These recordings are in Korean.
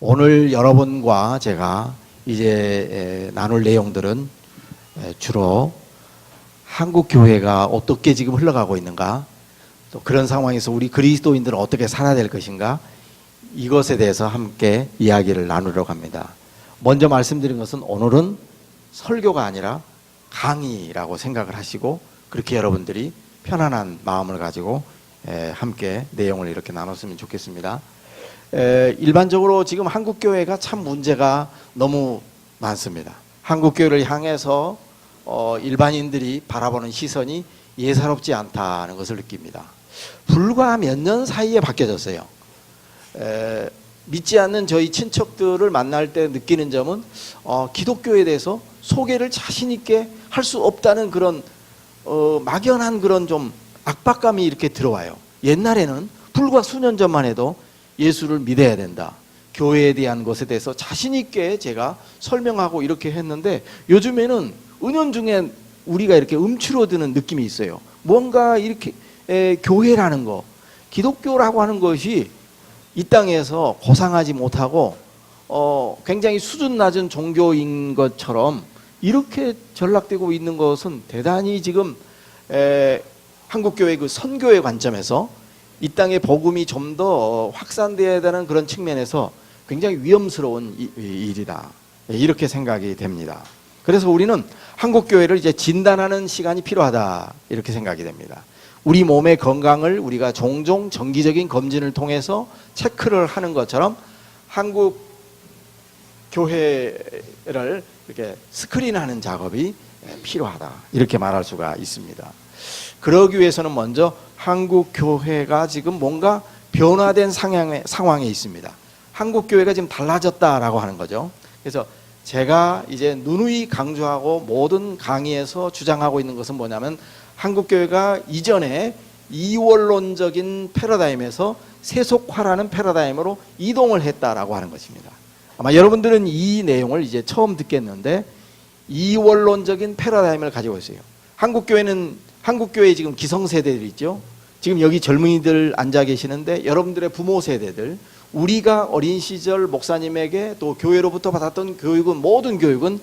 오늘 여러분과 제가 이제 나눌 내용들은 주로 한국 교회가 어떻게 지금 흘러가고 있는가, 또 그런 상황에서 우리 그리스도인들은 어떻게 살아야 될 것인가, 이것에 대해서 함께 이야기를 나누려고 합니다. 먼저 말씀드린 것은 오늘은 설교가 아니라 강의라고 생각을 하시고 그렇게 여러분들이 편안한 마음을 가지고 함께 내용을 이렇게 나눴으면 좋겠습니다. 일반적으로 지금 한국교회가 참 문제가 너무 많습니다. 한국교회를 향해서 일반인들이 바라보는 시선이 예사롭지 않다는 것을 느낍니다. 불과 몇 년 사이에 바뀌어졌어요. 믿지 않는 저희 친척들을 만날 때 느끼는 점은 기독교에 대해서 소개를 자신 있게 할 수 없다는 그런 막연한 그런 좀 압박감이 이렇게 들어와요. 옛날에는 불과 수년 전만 해도 예수를 믿어야 된다, 교회에 대한 것에 대해서 자신 있게 제가 설명하고 이렇게 했는데, 요즘에는 은연중에 우리가 이렇게 움츠러드는 느낌이 있어요. 뭔가 이렇게 교회라는 거, 기독교라고 하는 것이 이 땅에서 고상하지 못하고 굉장히 수준 낮은 종교인 것처럼 이렇게 전락되고 있는 것은 대단히 지금 한국교회 그 선교의 관점에서 이 땅의 복음이 좀 더 확산되어야 되는 그런 측면에서 굉장히 위험스러운 일이다, 이렇게 생각이 됩니다. 그래서 우리는 한국교회를 이제 진단하는 시간이 필요하다, 이렇게 생각이 됩니다. 우리 몸의 건강을 우리가 종종 정기적인 검진을 통해서 체크를 하는 것처럼 한국 교회를 이렇게 스크린하는 작업이 필요하다, 이렇게 말할 수가 있습니다. 그러기 위해서는 먼저 한국 교회가 지금 뭔가 변화된 상황에 있습니다. 한국 교회가 지금 달라졌다라고 하는 거죠. 그래서 제가 이제 누누이 강조하고 모든 강의에서 주장하고 있는 것은 뭐냐면, 한국 교회가 이전에 이원론적인 패러다임에서 세속화라는 패러다임으로 이동을 했다라고 하는 것입니다. 아마 여러분들은 이 내용을 이제 처음 듣겠는데, 이원론적인 패러다임을 가지고 있어요. 한국교회에 지금 기성세대들 있죠. 지금 여기 젊은이들 앉아 계시는데, 여러분들의 부모 세대들, 우리가 어린 시절 목사님에게 또 교회로부터 받았던 교육은, 모든 교육은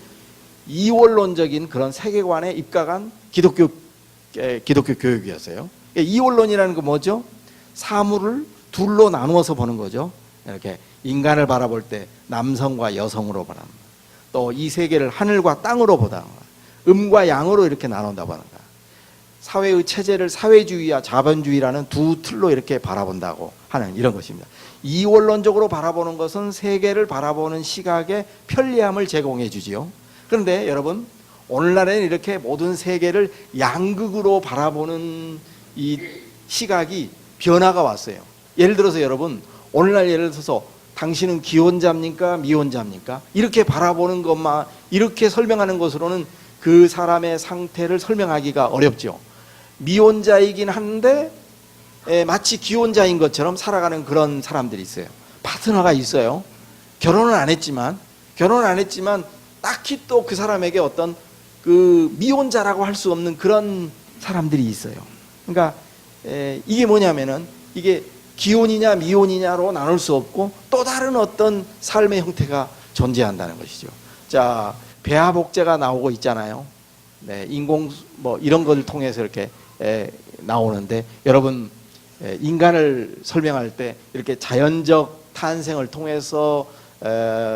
이원론적인 그런 세계관에 입각한 기독교 교육이었어요. 이원론이라는 건 뭐죠? 사물을 둘로 나누어서 보는 거죠. 이렇게 인간을 바라볼 때 남성과 여성으로 보는, 또 이 세계를 하늘과 땅으로 보다, 음과 양으로 이렇게 나눈다고 하는 거야. 사회의 체제를 사회주의와 자본주의라는 두 틀로 이렇게 바라본다고 하는 이런 것입니다. 이원론적으로 바라보는 것은 세계를 바라보는 시각에 편리함을 제공해 주지요. 그런데 여러분, 오늘날에는 이렇게 모든 세계를 양극으로 바라보는 이 시각이 변화가 왔어요. 예를 들어서 여러분, 오늘날 예를 들어서 당신은 기혼자입니까? 미혼자입니까? 이렇게 바라보는 것만, 이렇게 설명하는 것으로는 그 사람의 상태를 설명하기가 어렵죠. 미혼자이긴 한데 마치 기혼자인 것처럼 살아가는 그런 사람들이 있어요. 파트너가 있어요. 결혼은 안 했지만 딱히 또 그 사람에게 어떤 그 미혼자라고 할 수 없는 그런 사람들이 있어요. 그러니까 이게 뭐냐면은, 이게 기혼이냐 미혼이냐로 나눌 수 없고 또 다른 어떤 삶의 형태가 존재한다는 것이죠. 자, 배아복제가 나오고 있잖아요. 네, 인공 뭐 이런 걸 통해서 이렇게 나오는데, 여러분, 인간을 설명할 때 이렇게 자연적 탄생을 통해서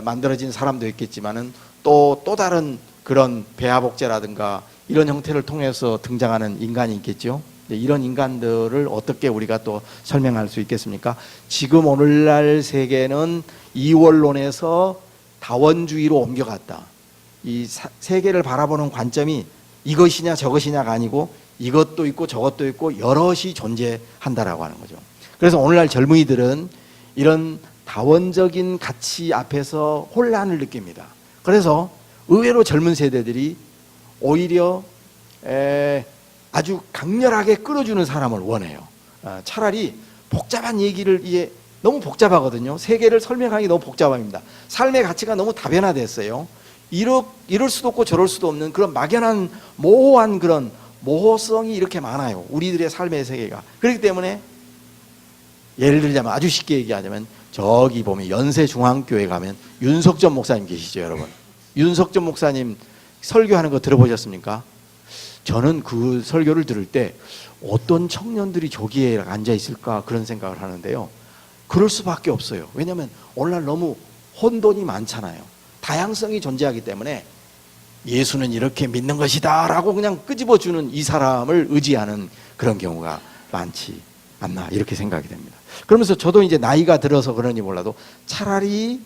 만들어진 사람도 있겠지만은 또 다른 그런 배아복제라든가 이런 형태를 통해서 등장하는 인간이 있겠죠. 이런 인간들을 어떻게 우리가 또 설명할 수 있겠습니까? 지금 오늘날 세계는 이원론에서 다원주의로 옮겨갔다. 이 세계를 바라보는 관점이 이것이냐 저것이냐가 아니고 이것도 있고 저것도 있고 여럿이 존재한다라고 하는 거죠. 그래서 오늘날 젊은이들은 이런 다원적인 가치 앞에서 혼란을 느낍니다. 그래서 의외로 젊은 세대들이 오히려 아주 강렬하게 끌어주는 사람을 원해요. 차라리 복잡한 얘기를, 이게 너무 복잡하거든요. 세계를 설명하기 너무 복잡합니다. 삶의 가치가 너무 다변화됐어요. 이럴 수도 없고 저럴 수도 없는 그런 막연한 모호한 그런 모호성이 이렇게 많아요. 우리들의 삶의 세계가. 그렇기 때문에 예를 들자면, 아주 쉽게 얘기하자면 저기 보면 연세중앙교회 가면 윤석전 목사님 계시죠, 여러분? 윤석전 목사님 설교하는 거 들어보셨습니까? 저는 그 설교를 들을 때 어떤 청년들이 저기에 앉아 있을까 그런 생각을 하는데요. 그럴 수밖에 없어요. 왜냐하면 오늘날 너무 혼돈이 많잖아요. 다양성이 존재하기 때문에 예수는 이렇게 믿는 것이다 라고 그냥 끄집어주는 이 사람을 의지하는 그런 경우가 많지 않나 이렇게 생각이 됩니다. 그러면서 저도 이제 나이가 들어서 그런지 몰라도 차라리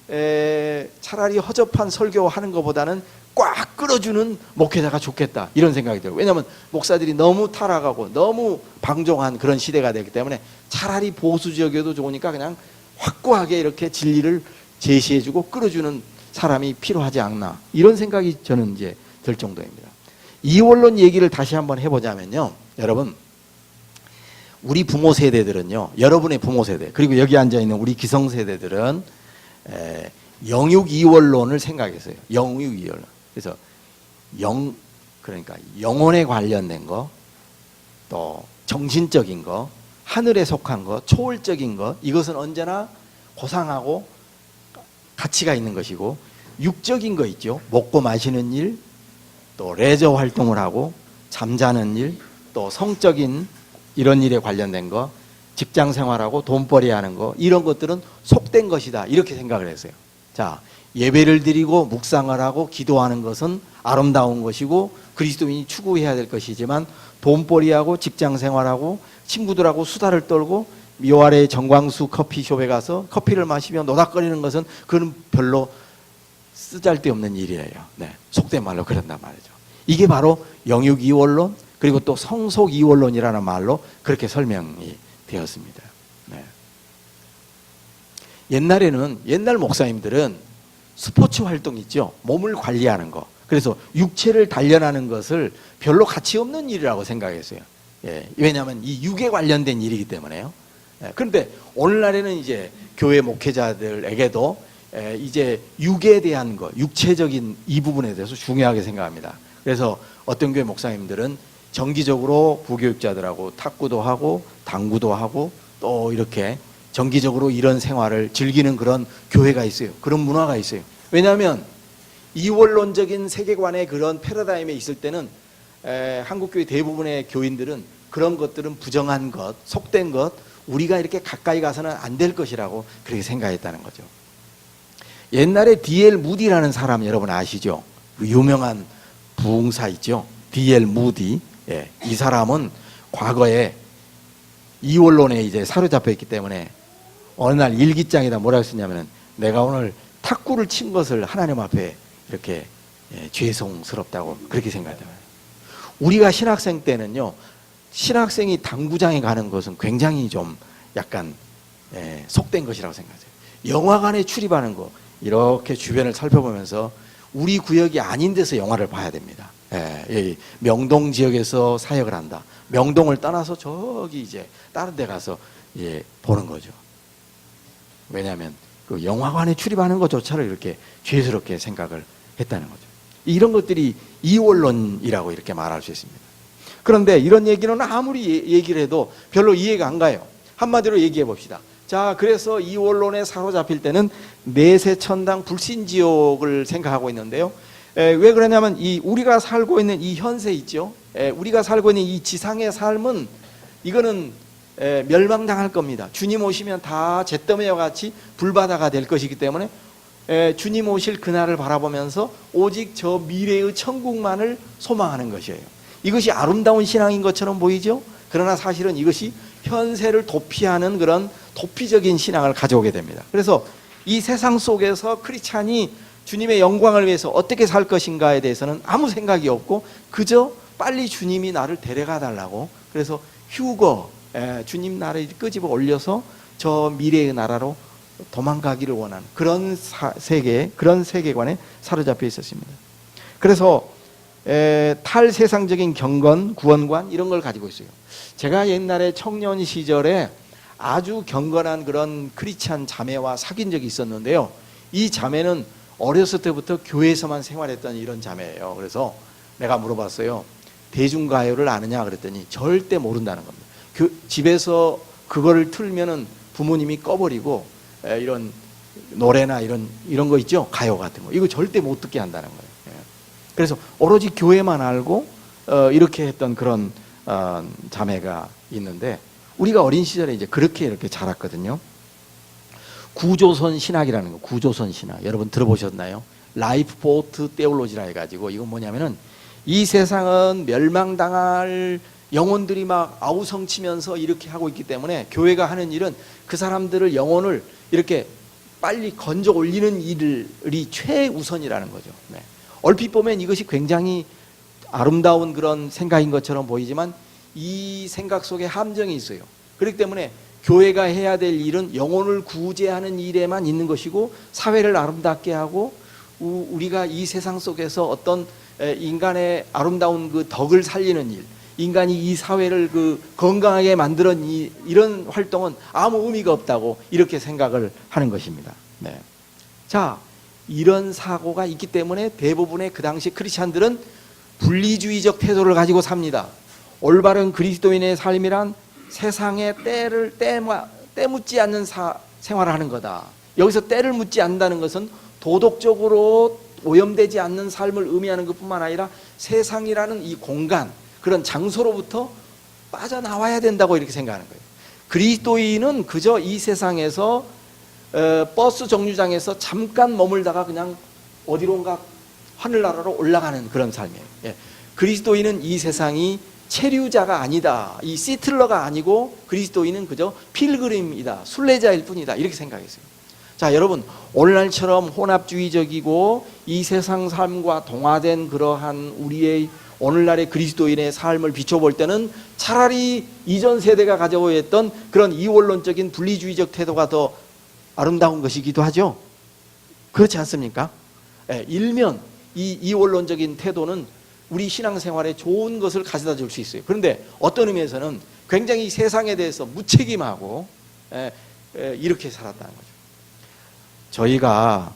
허접한 설교하는 것보다는 꽉 끌어주는 목회자가 좋겠다 이런 생각이 들어요. 왜냐하면 목사들이 너무 타락하고 너무 방종한 그런 시대가 되기 때문에 차라리 보수적이어도 좋으니까 그냥 확고하게 이렇게 진리를 제시해주고 끌어주는 사람이 필요하지 않나 이런 생각이 저는 이제 들 정도입니다. 이원론 얘기를 다시 한번 해보자면요, 여러분, 우리 부모 세대들은요, 여러분의 부모 세대 그리고 여기 앉아 있는 우리 기성 세대들은 영육 이원론을 생각했어요. 영육 이원론. 그래서 그러니까 영혼에 관련된 거, 또 정신적인 거, 하늘에 속한 거, 초월적인 거, 이것은 언제나 고상하고 가치가 있는 것이고, 육적인 거 있죠. 먹고 마시는 일, 또 레저 활동을 하고 잠자는 일, 또 성적인 이런 일에 관련된 거, 직장 생활하고 돈벌이 하는 거, 이런 것들은 속된 것이다 이렇게 생각을 했어요. 자, 예배를 드리고 묵상을 하고 기도하는 것은 아름다운 것이고 그리스도인이 추구해야 될 것이지만, 돈벌이하고 직장 생활하고 친구들하고 수다를 떨고 요 아래 정광수 커피숍에 가서 커피를 마시며 노닥거리는 것은 그건 별로 쓰잘데없는 일이에요. 네, 속된 말로 그런단 말이죠. 이게 바로 영육이원론 그리고 또 성속이원론이라는 말로 그렇게 설명이 되었습니다. 네. 옛날 목사님들은 스포츠 활동 있죠. 몸을 관리하는 거. 그래서 육체를 단련하는 것을 별로 가치 없는 일이라고 생각했어요. 예, 왜냐하면 이 육에 관련된 일이기 때문에요. 예, 그런데 오늘날에는 이제 교회 목회자들에게도 이제 육에 대한 거, 육체적인 이 부분에 대해서 중요하게 생각합니다. 그래서 어떤 교회 목사님들은 정기적으로 부교육자들하고 탁구도 하고 당구도 하고 또 이렇게 정기적으로 이런 생활을 즐기는 그런 교회가 있어요. 그런 문화가 있어요. 왜냐하면 이원론적인 세계관의 그런 패러다임에 있을 때는 한국교회 대부분의 교인들은 그런 것들은 부정한 것, 속된 것, 우리가 이렇게 가까이 가서는 안 될 것이라고 그렇게 생각했다는 거죠. 옛날에 D.L. 무디라는 사람 여러분 아시죠? 그 유명한 부흥사 있죠? D.L. 무디. 예, 이 사람은 과거에 이원론에 이제 사로잡혀 있기 때문에 어느 날 일기장에다 뭐라고 쓰냐면은, 내가 오늘 탁구를 친 것을 하나님 앞에 이렇게 죄송스럽다고 그렇게 생각해요. 우리가 신학생 때는요, 신학생이 당구장에 가는 것은 굉장히 좀 약간 속된 것이라고 생각해요. 영화관에 출입하는 거, 이렇게 주변을 살펴보면서 우리 구역이 아닌 데서 영화를 봐야 됩니다. 명동 지역에서 사역을 한다. 명동을 떠나서 저기 이제 다른 데 가서 보는 거죠. 왜냐하면 그 영화관에 출입하는 것조차를 이렇게 죄스럽게 생각을 했다는 거죠. 이런 것들이 이원론이라고 이렇게 말할 수 있습니다. 그런데 이런 얘기는 아무리 얘기를 해도 별로 이해가 안 가요. 한마디로 얘기해 봅시다. 자, 그래서 이원론에 사로잡힐 때는 내세천당 불신지옥을 생각하고 있는데요. 왜 그러냐면 우리가 살고 있는 이 현세 있죠. 우리가 살고 있는 이 지상의 삶은 이거는 멸망당할 겁니다. 주님 오시면 다 잿더미와 같이 불바다가 될 것이기 때문에 주님 오실 그날을 바라보면서 오직 저 미래의 천국만을 소망하는 것이에요. 이것이 아름다운 신앙인 것처럼 보이죠. 그러나 사실은 이것이 현세를 도피하는 그런 도피적인 신앙을 가져오게 됩니다. 그래서 이 세상 속에서 크리스찬이 주님의 영광을 위해서 어떻게 살 것인가에 대해서는 아무 생각이 없고 그저 빨리 주님이 나를 데려가 달라고, 그래서 휴거, 주님 나를 끄집어 올려서 저 미래의 나라로 도망가기를 원하는 그런 그런 세계관에 사로잡혀 있었습니다. 그래서 탈세상적인 경건, 구원관 이런 걸 가지고 있어요. 제가 옛날에 청년 시절에 아주 경건한 그런 크리스찬 자매와 사귄 적이 있었는데요. 이 자매는 어렸을 때부터 교회에서만 생활했던 이런 자매예요. 그래서 내가 물어봤어요. 대중가요를 아느냐 그랬더니 절대 모른다는 겁니다. 집에서 그거를 틀면은 부모님이 꺼버리고 이런 노래나 이런 거 있죠? 가요 같은 거. 이거 절대 못 듣게 한다는 거예요. 예. 그래서 오로지 교회만 알고 이렇게 했던 그런 자매가 있는데, 우리가 어린 시절에 이제 그렇게 이렇게 자랐거든요. 구조선 신학이라는 거, 구조선 신학. 여러분 들어보셨나요? 라이프 보트 테올로지라 해가지고, 이건 뭐냐면은 이 세상은 멸망당할 영혼들이 막 아우성치면서 이렇게 하고 있기 때문에 교회가 하는 일은 그 사람들을, 영혼을 이렇게 빨리 건져 올리는 일이 최우선이라는 거죠. 네. 얼핏 보면 이것이 굉장히 아름다운 그런 생각인 것처럼 보이지만 이 생각 속에 함정이 있어요. 그렇기 때문에 교회가 해야 될 일은 영혼을 구제하는 일에만 있는 것이고, 사회를 아름답게 하고 우리가 이 세상 속에서 어떤 인간의 아름다운 그 덕을 살리는 일, 인간이 이 사회를 그 건강하게 만드는 이런 활동은 아무 의미가 없다고 이렇게 생각을 하는 것입니다. 네. 자, 이런 사고가 있기 때문에 대부분의 그 당시 크리스찬들은 분리주의적 태도를 가지고 삽니다. 올바른 그리스도인의 삶이란 세상에 때묻지 않는 생활을 하는 거다. 여기서 때를 묻지 않는다는 것은 도덕적으로 오염되지 않는 삶을 의미하는 것뿐만 아니라 세상이라는 이 공간, 그런 장소로부터 빠져나와야 된다고 이렇게 생각하는 거예요. 그리스도인은 그저 이 세상에서 버스 정류장에서 잠깐 머물다가 그냥 어디론가 하늘나라로 올라가는 그런 삶이에요. 예. 그리스도인은 이 세상이 체류자가 아니다. 이 시틀러가 아니고 그리스도인은 그저 필그림이다. 순례자일 뿐이다. 이렇게 생각했어요. 자, 여러분, 오늘날처럼 혼합주의적이고 이 세상 삶과 동화된 그러한 우리의 오늘날의 그리스도인의 삶을 비춰볼 때는 차라리 이전 세대가 가지고 있던 그런 이원론적인 분리주의적 태도가 더 아름다운 것이기도 하죠. 그렇지 않습니까? 예, 일면 이 이원론적인 태도는 우리 신앙생활에 좋은 것을 가져다 줄 수 있어요. 그런데 어떤 의미에서는 굉장히 세상에 대해서 무책임하고 이렇게 살았다는 거죠. 저희가,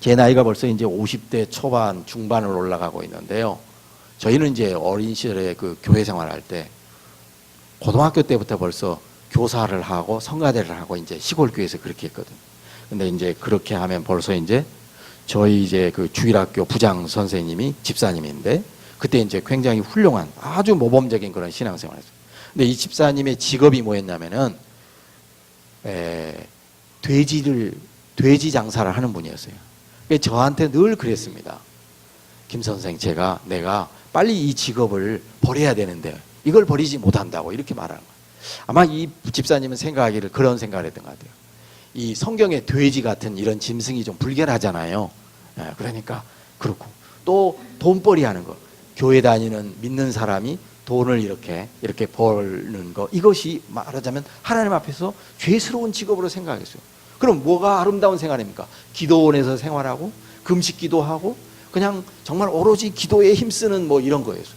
제 나이가 벌써 이제 50대 초반 중반을 올라가고 있는데요. 저희는 이제 어린 시절에 그 교회 생활할 때 고등학교 때부터 벌써 교사를 하고 성가대를 하고 이제 시골 교회에서 그렇게 했거든요. 근데 이제 그렇게 하면 벌써 이제 저희 이제 그 주일학교 부장 선생님이 집사님인데, 그때 이제 굉장히 훌륭한 아주 모범적인 그런 신앙생활을 했어요. 근데 이 집사님의 직업이 뭐였냐면은 돼지 장사를 하는 분이었어요. 저한테 늘 그랬습니다. 김 선생, 내가 빨리 이 직업을 버려야 되는데 이걸 버리지 못한다고 이렇게 말하는 거예요. 아마 이 집사님은 생각하기를 그런 생각을 했던 것 같아요. 이 성경의 돼지 같은 이런 짐승이 좀 불결하잖아요. 그러니까 그렇고, 또 돈벌이 하는 거, 교회 다니는 믿는 사람이 돈을 이렇게 벌는 거, 이것이 말하자면 하나님 앞에서 죄스러운 직업으로 생각했어요. 그럼 뭐가 아름다운 생활입니까? 기도원에서 생활하고 금식 기도하고 그냥 정말 오로지 기도에 힘쓰는 뭐 이런 거였어요.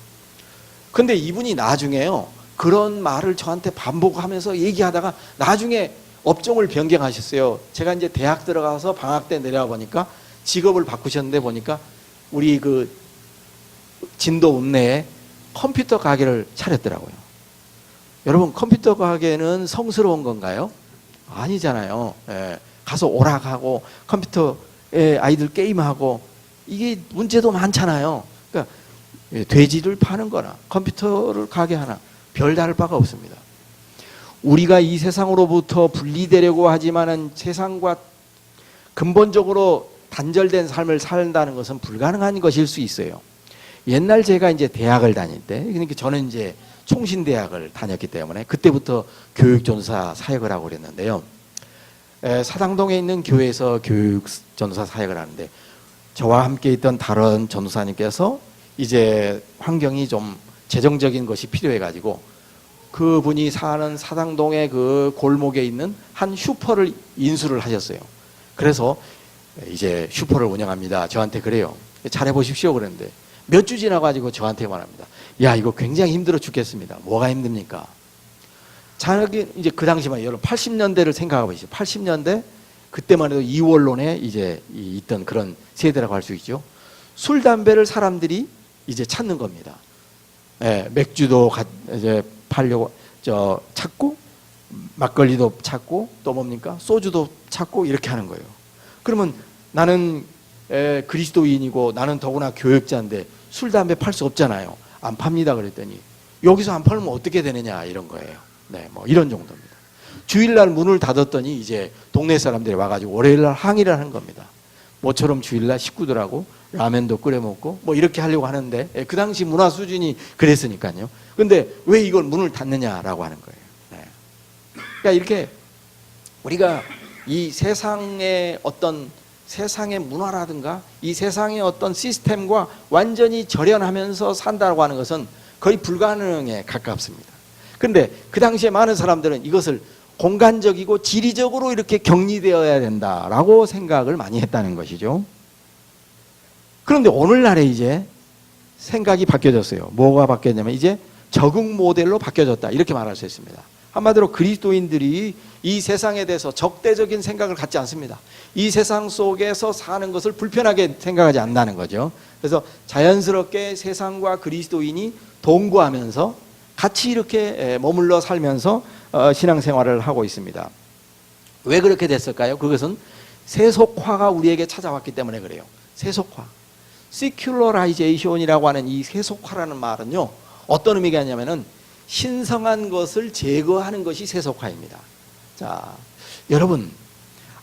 근데 이분이 나중에요, 그런 말을 저한테 반복하면서 얘기하다가 나중에 업종을 변경하셨어요. 제가 이제 대학 들어가서 방학 때 내려와 보니까 직업을 바꾸셨는데, 보니까 우리 그 진도 읍내에 컴퓨터 가게를 차렸더라고요. 여러분, 컴퓨터 가게는 성스러운 건가요? 아니잖아요. 예. 가서 오락하고 컴퓨터에 아이들 게임하고 이게 문제도 많잖아요. 그러니까 돼지를 파는 거나 컴퓨터를 가게 하나 별다를 바가 없습니다. 우리가 이 세상으로부터 분리되려고 하지만은 세상과 근본적으로 단절된 삶을 산다는 것은 불가능한 것일 수 있어요. 옛날 제가 이제 대학을 다닐 때, 그러니까 저는 이제 총신대학을 다녔기 때문에 그때부터 교육전사 사역을 하고 그랬는데요. 사당동에 있는 교회에서 교육전사 사역을 하는데, 저와 함께 있던 다른 전도사님께서 이제 환경이 좀 재정적인 것이 필요해가지고 그분이 사는 사당동의 그 골목에 있는 한 슈퍼를 인수를 하셨어요. 그래서 이제 슈퍼를 운영합니다. 저한테 그래요. 잘해보십시오. 그랬는데 몇 주 지나가지고 저한테 말합니다. 야, 이거 굉장히 힘들어 죽겠습니다. 뭐가 힘듭니까? 자기 이제 그 당시만 여러분 80년대를 생각해 보시죠. 80년대 그때만 해도 이원론에 이제 있던 그런 세대라고 할 수 있죠. 술 담배를 사람들이 이제 찾는 겁니다. 예, 맥주도 이제 팔려고 찾고, 막걸리도 찾고 또 뭡니까? 소주도 찾고 이렇게 하는 거예요. 그러면 나는 그리스도인이고 나는 더구나 교역자인데 술, 담배 팔 수 없잖아요. 안 팝니다 그랬더니 여기서 안 팔면 어떻게 되느냐 이런 거예요. 네, 뭐 이런 정도입니다. 주일날 문을 닫았더니 이제 동네 사람들이 와가지고 월요일날 항의를 하는 겁니다. 모처럼 주일날 식구들하고 라면도 끓여 먹고 뭐 이렇게 하려고 하는데 그 당시 문화 수준이 그랬으니까요. 근데 왜 이걸 문을 닫느냐라고 하는 거예요. 네. 그러니까 이렇게 우리가 이 세상의 어떤 세상의 문화라든가 이 세상의 어떤 시스템과 완전히 절연하면서 산다고 하는 것은 거의 불가능에 가깝습니다. 그런데 그 당시에 많은 사람들은 이것을 공간적이고 지리적으로 이렇게 격리되어야 된다라고 생각을 많이 했다는 것이죠. 그런데 오늘날에 이제 생각이 바뀌어졌어요. 뭐가 바뀌었냐면 이제 적응 모델로 바뀌어졌다 이렇게 말할 수 있습니다. 한마디로 그리스도인들이 이 세상에 대해서 적대적인 생각을 갖지 않습니다. 이 세상 속에서 사는 것을 불편하게 생각하지 않는다는 거죠. 그래서 자연스럽게 세상과 그리스도인이 동거하면서 같이 이렇게 머물러 살면서 신앙생활을 하고 있습니다. 왜 그렇게 됐을까요? 그것은 세속화가 우리에게 찾아왔기 때문에 그래요. 세속화. Secularizations이라고 하는 이 세속화라는 말은요, 어떤 의미가 있냐면은 신성한 것을 제거하는 것이 세속화입니다. 자, 여러분,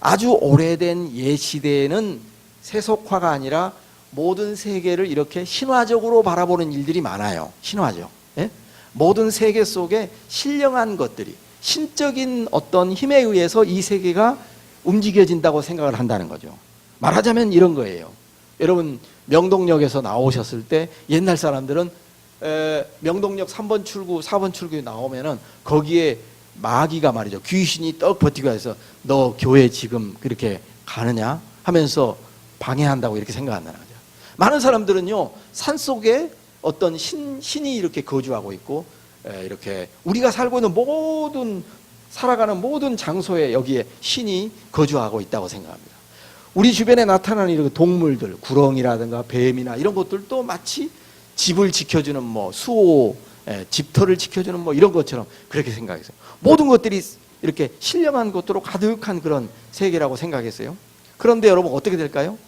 아주 오래된 옛 시대에는 세속화가 아니라 모든 세계를 이렇게 신화적으로 바라보는 일들이 많아요. 신화죠. 예? 모든 세계 속에 신령한 것들이 신적인 어떤 힘에 의해서 이 세계가 움직여진다고 생각을 한다는 거죠. 말하자면 이런 거예요. 여러분 명동역에서 나오셨을 때 옛날 사람들은 명동역 3번 출구, 4번 출구에 나오면은 거기에 마귀가 말이죠. 귀신이 떡 버티고 해서 너 교회 지금 그렇게 가느냐 하면서 방해한다고 이렇게 생각한다는 거죠. 많은 사람들은요 산속에 어떤 신이 이렇게 거주하고 있고 이렇게 우리가 살고 있는 모든 살아가는 모든 장소에 여기에 신이 거주하고 있다고 생각합니다. 우리 주변에 나타나는 이런 동물들, 구렁이라든가 뱀이나 이런 것들도 마치 집을 지켜주는 뭐 수호, 집터를 지켜주는 뭐 이런 것처럼 그렇게 생각했어요. 모든 것들이 이렇게 신령한 것으로 가득한 그런 세계라고 생각했어요. 그런데 여러분 어떻게 될까요?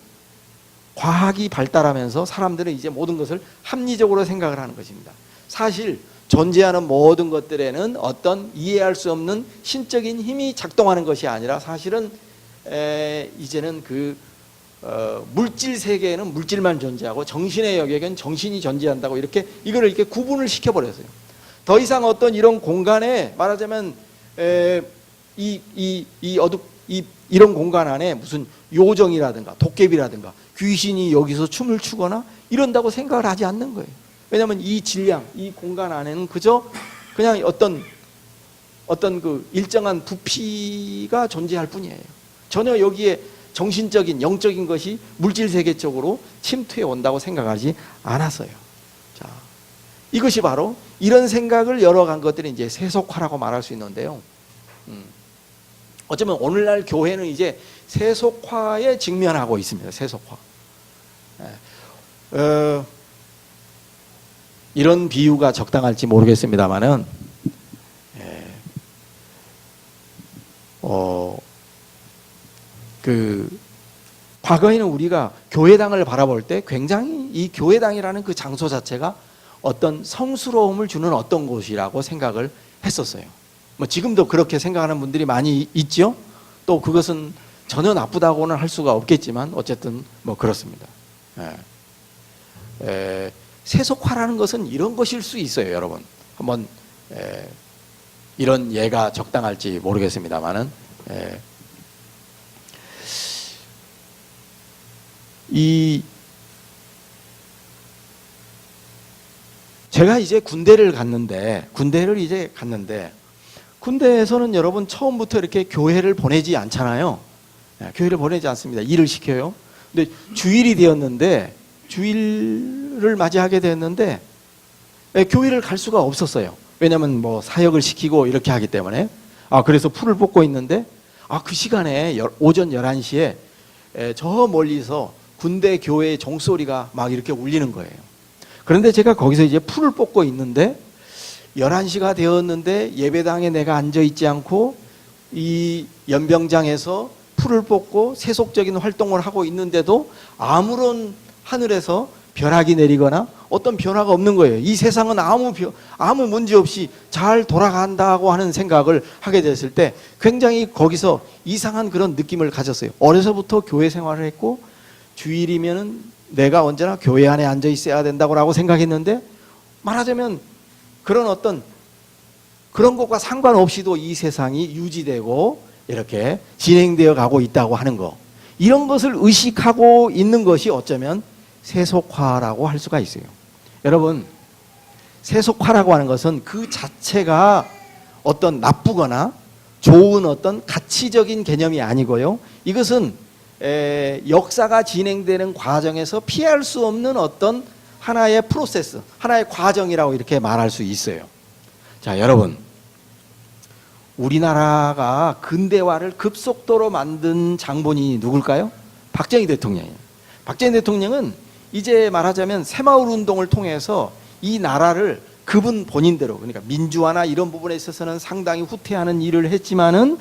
과학이 발달하면서 사람들은 이제 모든 것을 합리적으로 생각을 하는 것입니다. 사실 존재하는 모든 것들에는 어떤 이해할 수 없는 신적인 힘이 작동하는 것이 아니라 사실은 이제는 그 물질 세계에는 물질만 존재하고 정신의 영역에는 정신이 존재한다고 이렇게 이거를 이렇게 구분을 시켜버렸어요. 더 이상 어떤 이런 공간에 말하자면 이런 공간 안에 무슨 요정이라든가 도깨비라든가 귀신이 여기서 춤을 추거나 이런다고 생각을 하지 않는 거예요. 왜냐하면 이 질량, 이 공간 안에는 그냥 어떤 그 일정한 부피가 존재할 뿐이에요. 전혀 여기에 정신적인, 영적인 것이 물질 세계 쪽으로 침투해 온다고 생각하지 않았어요. 자, 이것이 바로 이런 생각을 열어간 것들이 이제 세속화라고 말할 수 있는데요. 어쩌면 오늘날 교회는 이제 세속화에 직면하고 있습니다. 세속화. 이런 비유가 적당할지 모르겠습니다만은, 과거에는 우리가 교회당을 바라볼 때 굉장히 이 교회당이라는 그 장소 자체가 어떤 성스러움을 주는 어떤 곳이라고 생각을 했었어요. 뭐 지금도 그렇게 생각하는 분들이 많이 있죠. 또 그것은 전혀 나쁘다고는 할 수가 없겠지만 어쨌든 뭐 그렇습니다. 세속화라는 것은 이런 것일 수 있어요, 여러분. 한번 이런 예가 적당할지 모르겠습니다만은 제가 이제 군대를 갔는데 군대에서는 여러분 처음부터 이렇게 교회를 보내지 않잖아요. 교회를 보내지 않습니다. 일을 시켜요. 근데 주일이 되었는데 주일을 맞이하게 되었는데 교회를 갈 수가 없었어요. 왜냐하면 뭐 사역을 시키고 이렇게 하기 때문에. 그래서 풀을 뽑고 있는데 그 시간에 오전 11시에 저 멀리서 군대 교회의 종소리가 막 이렇게 울리는 거예요. 그런데 제가 거기서 이제 풀을 뽑고 있는데 11시가 되었는데 예배당에 내가 앉아있지 않고 이 연병장에서 풀을 뽑고 세속적인 활동을 하고 있는데도 아무런 하늘에서 벼락이 내리거나 어떤 변화가 없는 거예요. 이 세상은 아무 문제 없이 잘 돌아간다고 하는 생각을 하게 됐을 때 굉장히 거기서 이상한 그런 느낌을 가졌어요. 어려서부터 교회 생활을 했고 주일이면은 내가 언제나 교회 안에 앉아 있어야 된다고 생각했는데, 말하자면 그런 어떤 그런 것과 상관없이도 이 세상이 유지되고 이렇게 진행되어 가고 있다고 하는 거, 이런 것을 의식하고 있는 것이 어쩌면 세속화라고 할 수가 있어요. 여러분, 세속화라고 하는 것은 그 자체가 어떤 나쁘거나 좋은 어떤 가치적인 개념이 아니고요, 이것은 역사가 진행되는 과정에서 피할 수 없는 어떤 하나의 프로세스, 하나의 과정이라고 이렇게 말할 수 있어요. 자, 여러분, 우리나라가 근대화를 급속도로 만든 장본인이 누굴까요? 박정희 대통령이에요. 박정희 대통령은 이제 말하자면 새마을 운동을 통해서 이 나라를 그분 본인대로, 그러니까 민주화나 이런 부분에 있어서는 상당히 후퇴하는 일을 했지만은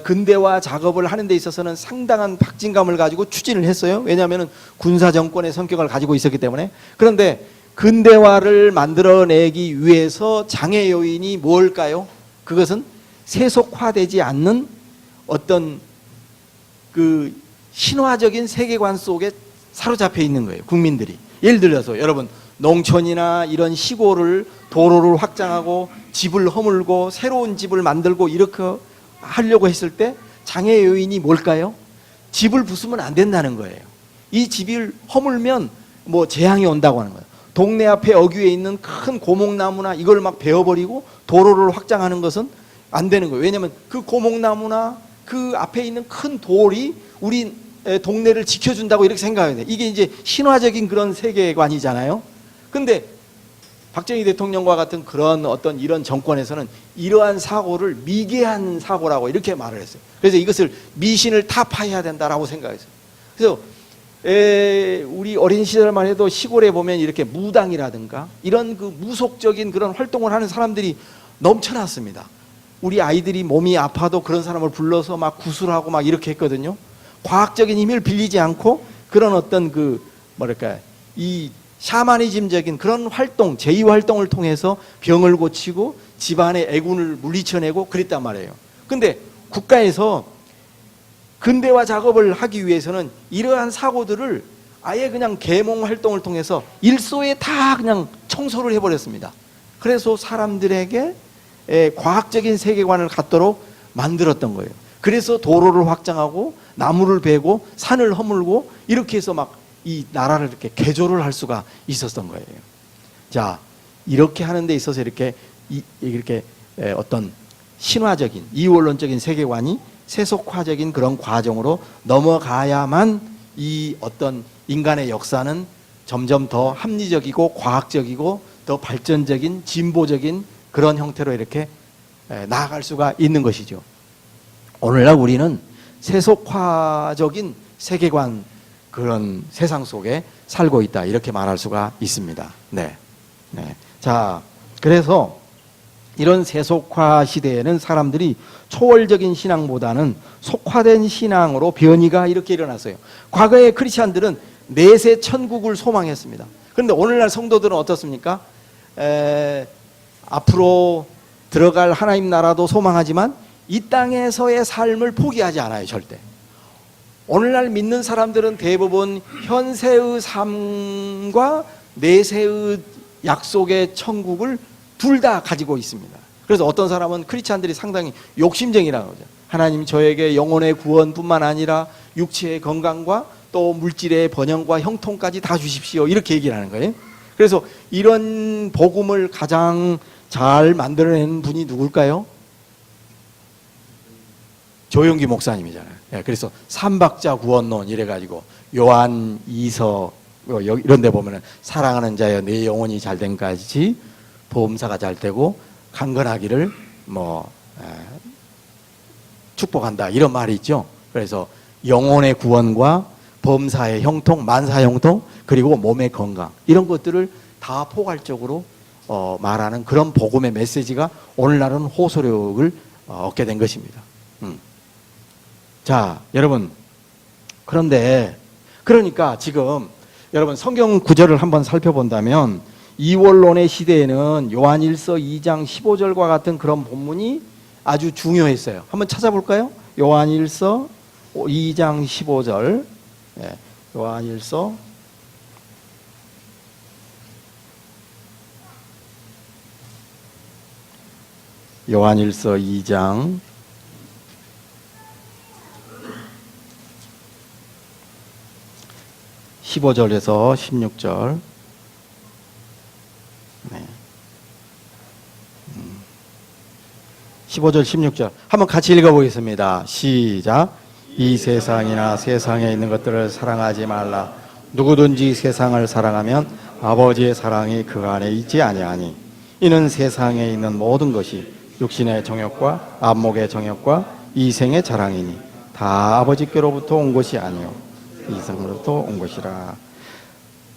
근대화 작업을 하는 데 있어서는 상당한 박진감을 가지고 추진을 했어요. 왜냐하면 군사 정권의 성격을 가지고 있었기 때문에. 그런데 근대화를 만들어내기 위해서 장애 요인이 뭘까요? 그것은 세속화되지 않는 어떤 그 신화적인 세계관 속에 사로잡혀 있는 거예요, 국민들이. 예를 들어서 여러분, 농촌이나 이런 시골을 도로를 확장하고 집을 허물고 새로운 집을 만들고 이렇게 하려고 했을 때 장애 요인이 뭘까요? 집을 부수면 안 된다는 거예요. 이 집을 허물면 뭐 재앙이 온다고 하는 거예요. 동네 앞에 어귀에 있는 큰 고목나무나 이걸 막 베어버리고 도로를 확장하는 것은 안 되는 거예요. 왜냐하면 그 고목나무나 그 앞에 있는 큰 돌이 우리 동네를 지켜준다고 이렇게 생각해야 돼요. 이게 이제 신화적인 그런 세계관이잖아요. 근데 박정희 대통령과 같은 그런 어떤 이런 정권에서는 이러한 사고를 미개한 사고라고 이렇게 말을 했어요. 그래서 이것을 미신을 타파해야 된다라고 생각했어요. 그래서 우리 어린 시절만 해도 시골에 보면 이렇게 무당이라든가 이런 그 무속적인 그런 활동을 하는 사람들이 넘쳐났습니다. 우리 아이들이 몸이 아파도 그런 사람을 불러서 막 구술하고 막 이렇게 했거든요. 과학적인 힘을 빌리지 않고 그런 어떤 그 뭐랄까 이 샤머니즘적인 그런 활동, 제의 활동을 통해서 병을 고치고 집안의 애군을 물리쳐내고 그랬단 말이에요. 근데 국가에서 근대화 작업을 하기 위해서는 이러한 사고들을 아예 그냥 계몽 활동을 통해서 일소에 다 그냥 청소를 해버렸습니다. 그래서 사람들에게 과학적인 세계관을 갖도록 만들었던 거예요. 그래서 도로를 확장하고 나무를 베고 산을 허물고 이렇게 해서 막 이 나라를 이렇게 개조를 할 수가 있었던 거예요. 자, 이렇게 하는 데 있어서 이렇게 어떤 신화적인 이원론적인 세계관이 세속화적인 그런 과정으로 넘어가야만 이 어떤 인간의 역사는 점점 더 합리적이고 과학적이고 더 발전적인 진보적인 그런 형태로 이렇게 나아갈 수가 있는 것이죠. 오늘날 우리는 세속화적인 세계관 그런 세상 속에 살고 있다, 이렇게 말할 수가 있습니다. 네. 자, 그래서 이런 세속화 시대에는 사람들이 초월적인 신앙보다는 속화된 신앙으로 변이가 이렇게 일어났어요. 과거의 크리스찬들은 내세 천국을 소망했습니다. 그런데 오늘날 성도들은 어떻습니까? 앞으로 들어갈 하나님 나라도 소망하지만 이 땅에서의 삶을 포기하지 않아요, 절대. 오늘날 믿는 사람들은 대부분 현세의 삶과 내세의 약속의 천국을 둘 다 가지고 있습니다. 그래서 어떤 사람은 크리스찬들이 상당히 욕심쟁이라고 하죠. 하나님 저에게 영혼의 구원뿐만 아니라 육체의 건강과 또 물질의 번영과 형통까지 다 주십시오, 이렇게 얘기를 하는 거예요. 그래서 이런 복음을 가장 잘 만들어낸 분이 누굴까요? 조용기 목사님이잖아요. 그래서 삼박자 구원론 이래가지고 요한 2서 이런 데 보면은 사랑하는 자여 내 영혼이 잘된까지 보험사가 잘 되고 강건하기를 축복한다, 이런 말이 있죠. 그래서 영혼의 구원과 범사의 형통, 만사 형통, 그리고 몸의 건강, 이런 것들을 다 포괄적으로 말하는 그런 복음의 메시지가 오늘날은 호소력을 얻게 된 것입니다. 자, 여러분, 그러니까 지금 여러분 성경 구절을 한번 살펴본다면 이원론의 시대에는 요한일서 2장 15절과 같은 그런 본문이 아주 중요했어요. 한번 찾아볼까요? 요한일서 2장 15절. 요한일서 2장 15절에서 16절. 15절 16절 한번 같이 읽어보겠습니다. 시작. 이 세상이나 세상에 있는 것들을 사랑하지 말라. 누구든지 세상을 사랑하면 아버지의 사랑이 그 안에 있지 아니하니 이는 세상에 있는 모든 것이 육신의 정욕과 안목의 정욕과 이생의 자랑이니 다 아버지께로부터 온 것이 아니요 이성으로부터 온 것이라.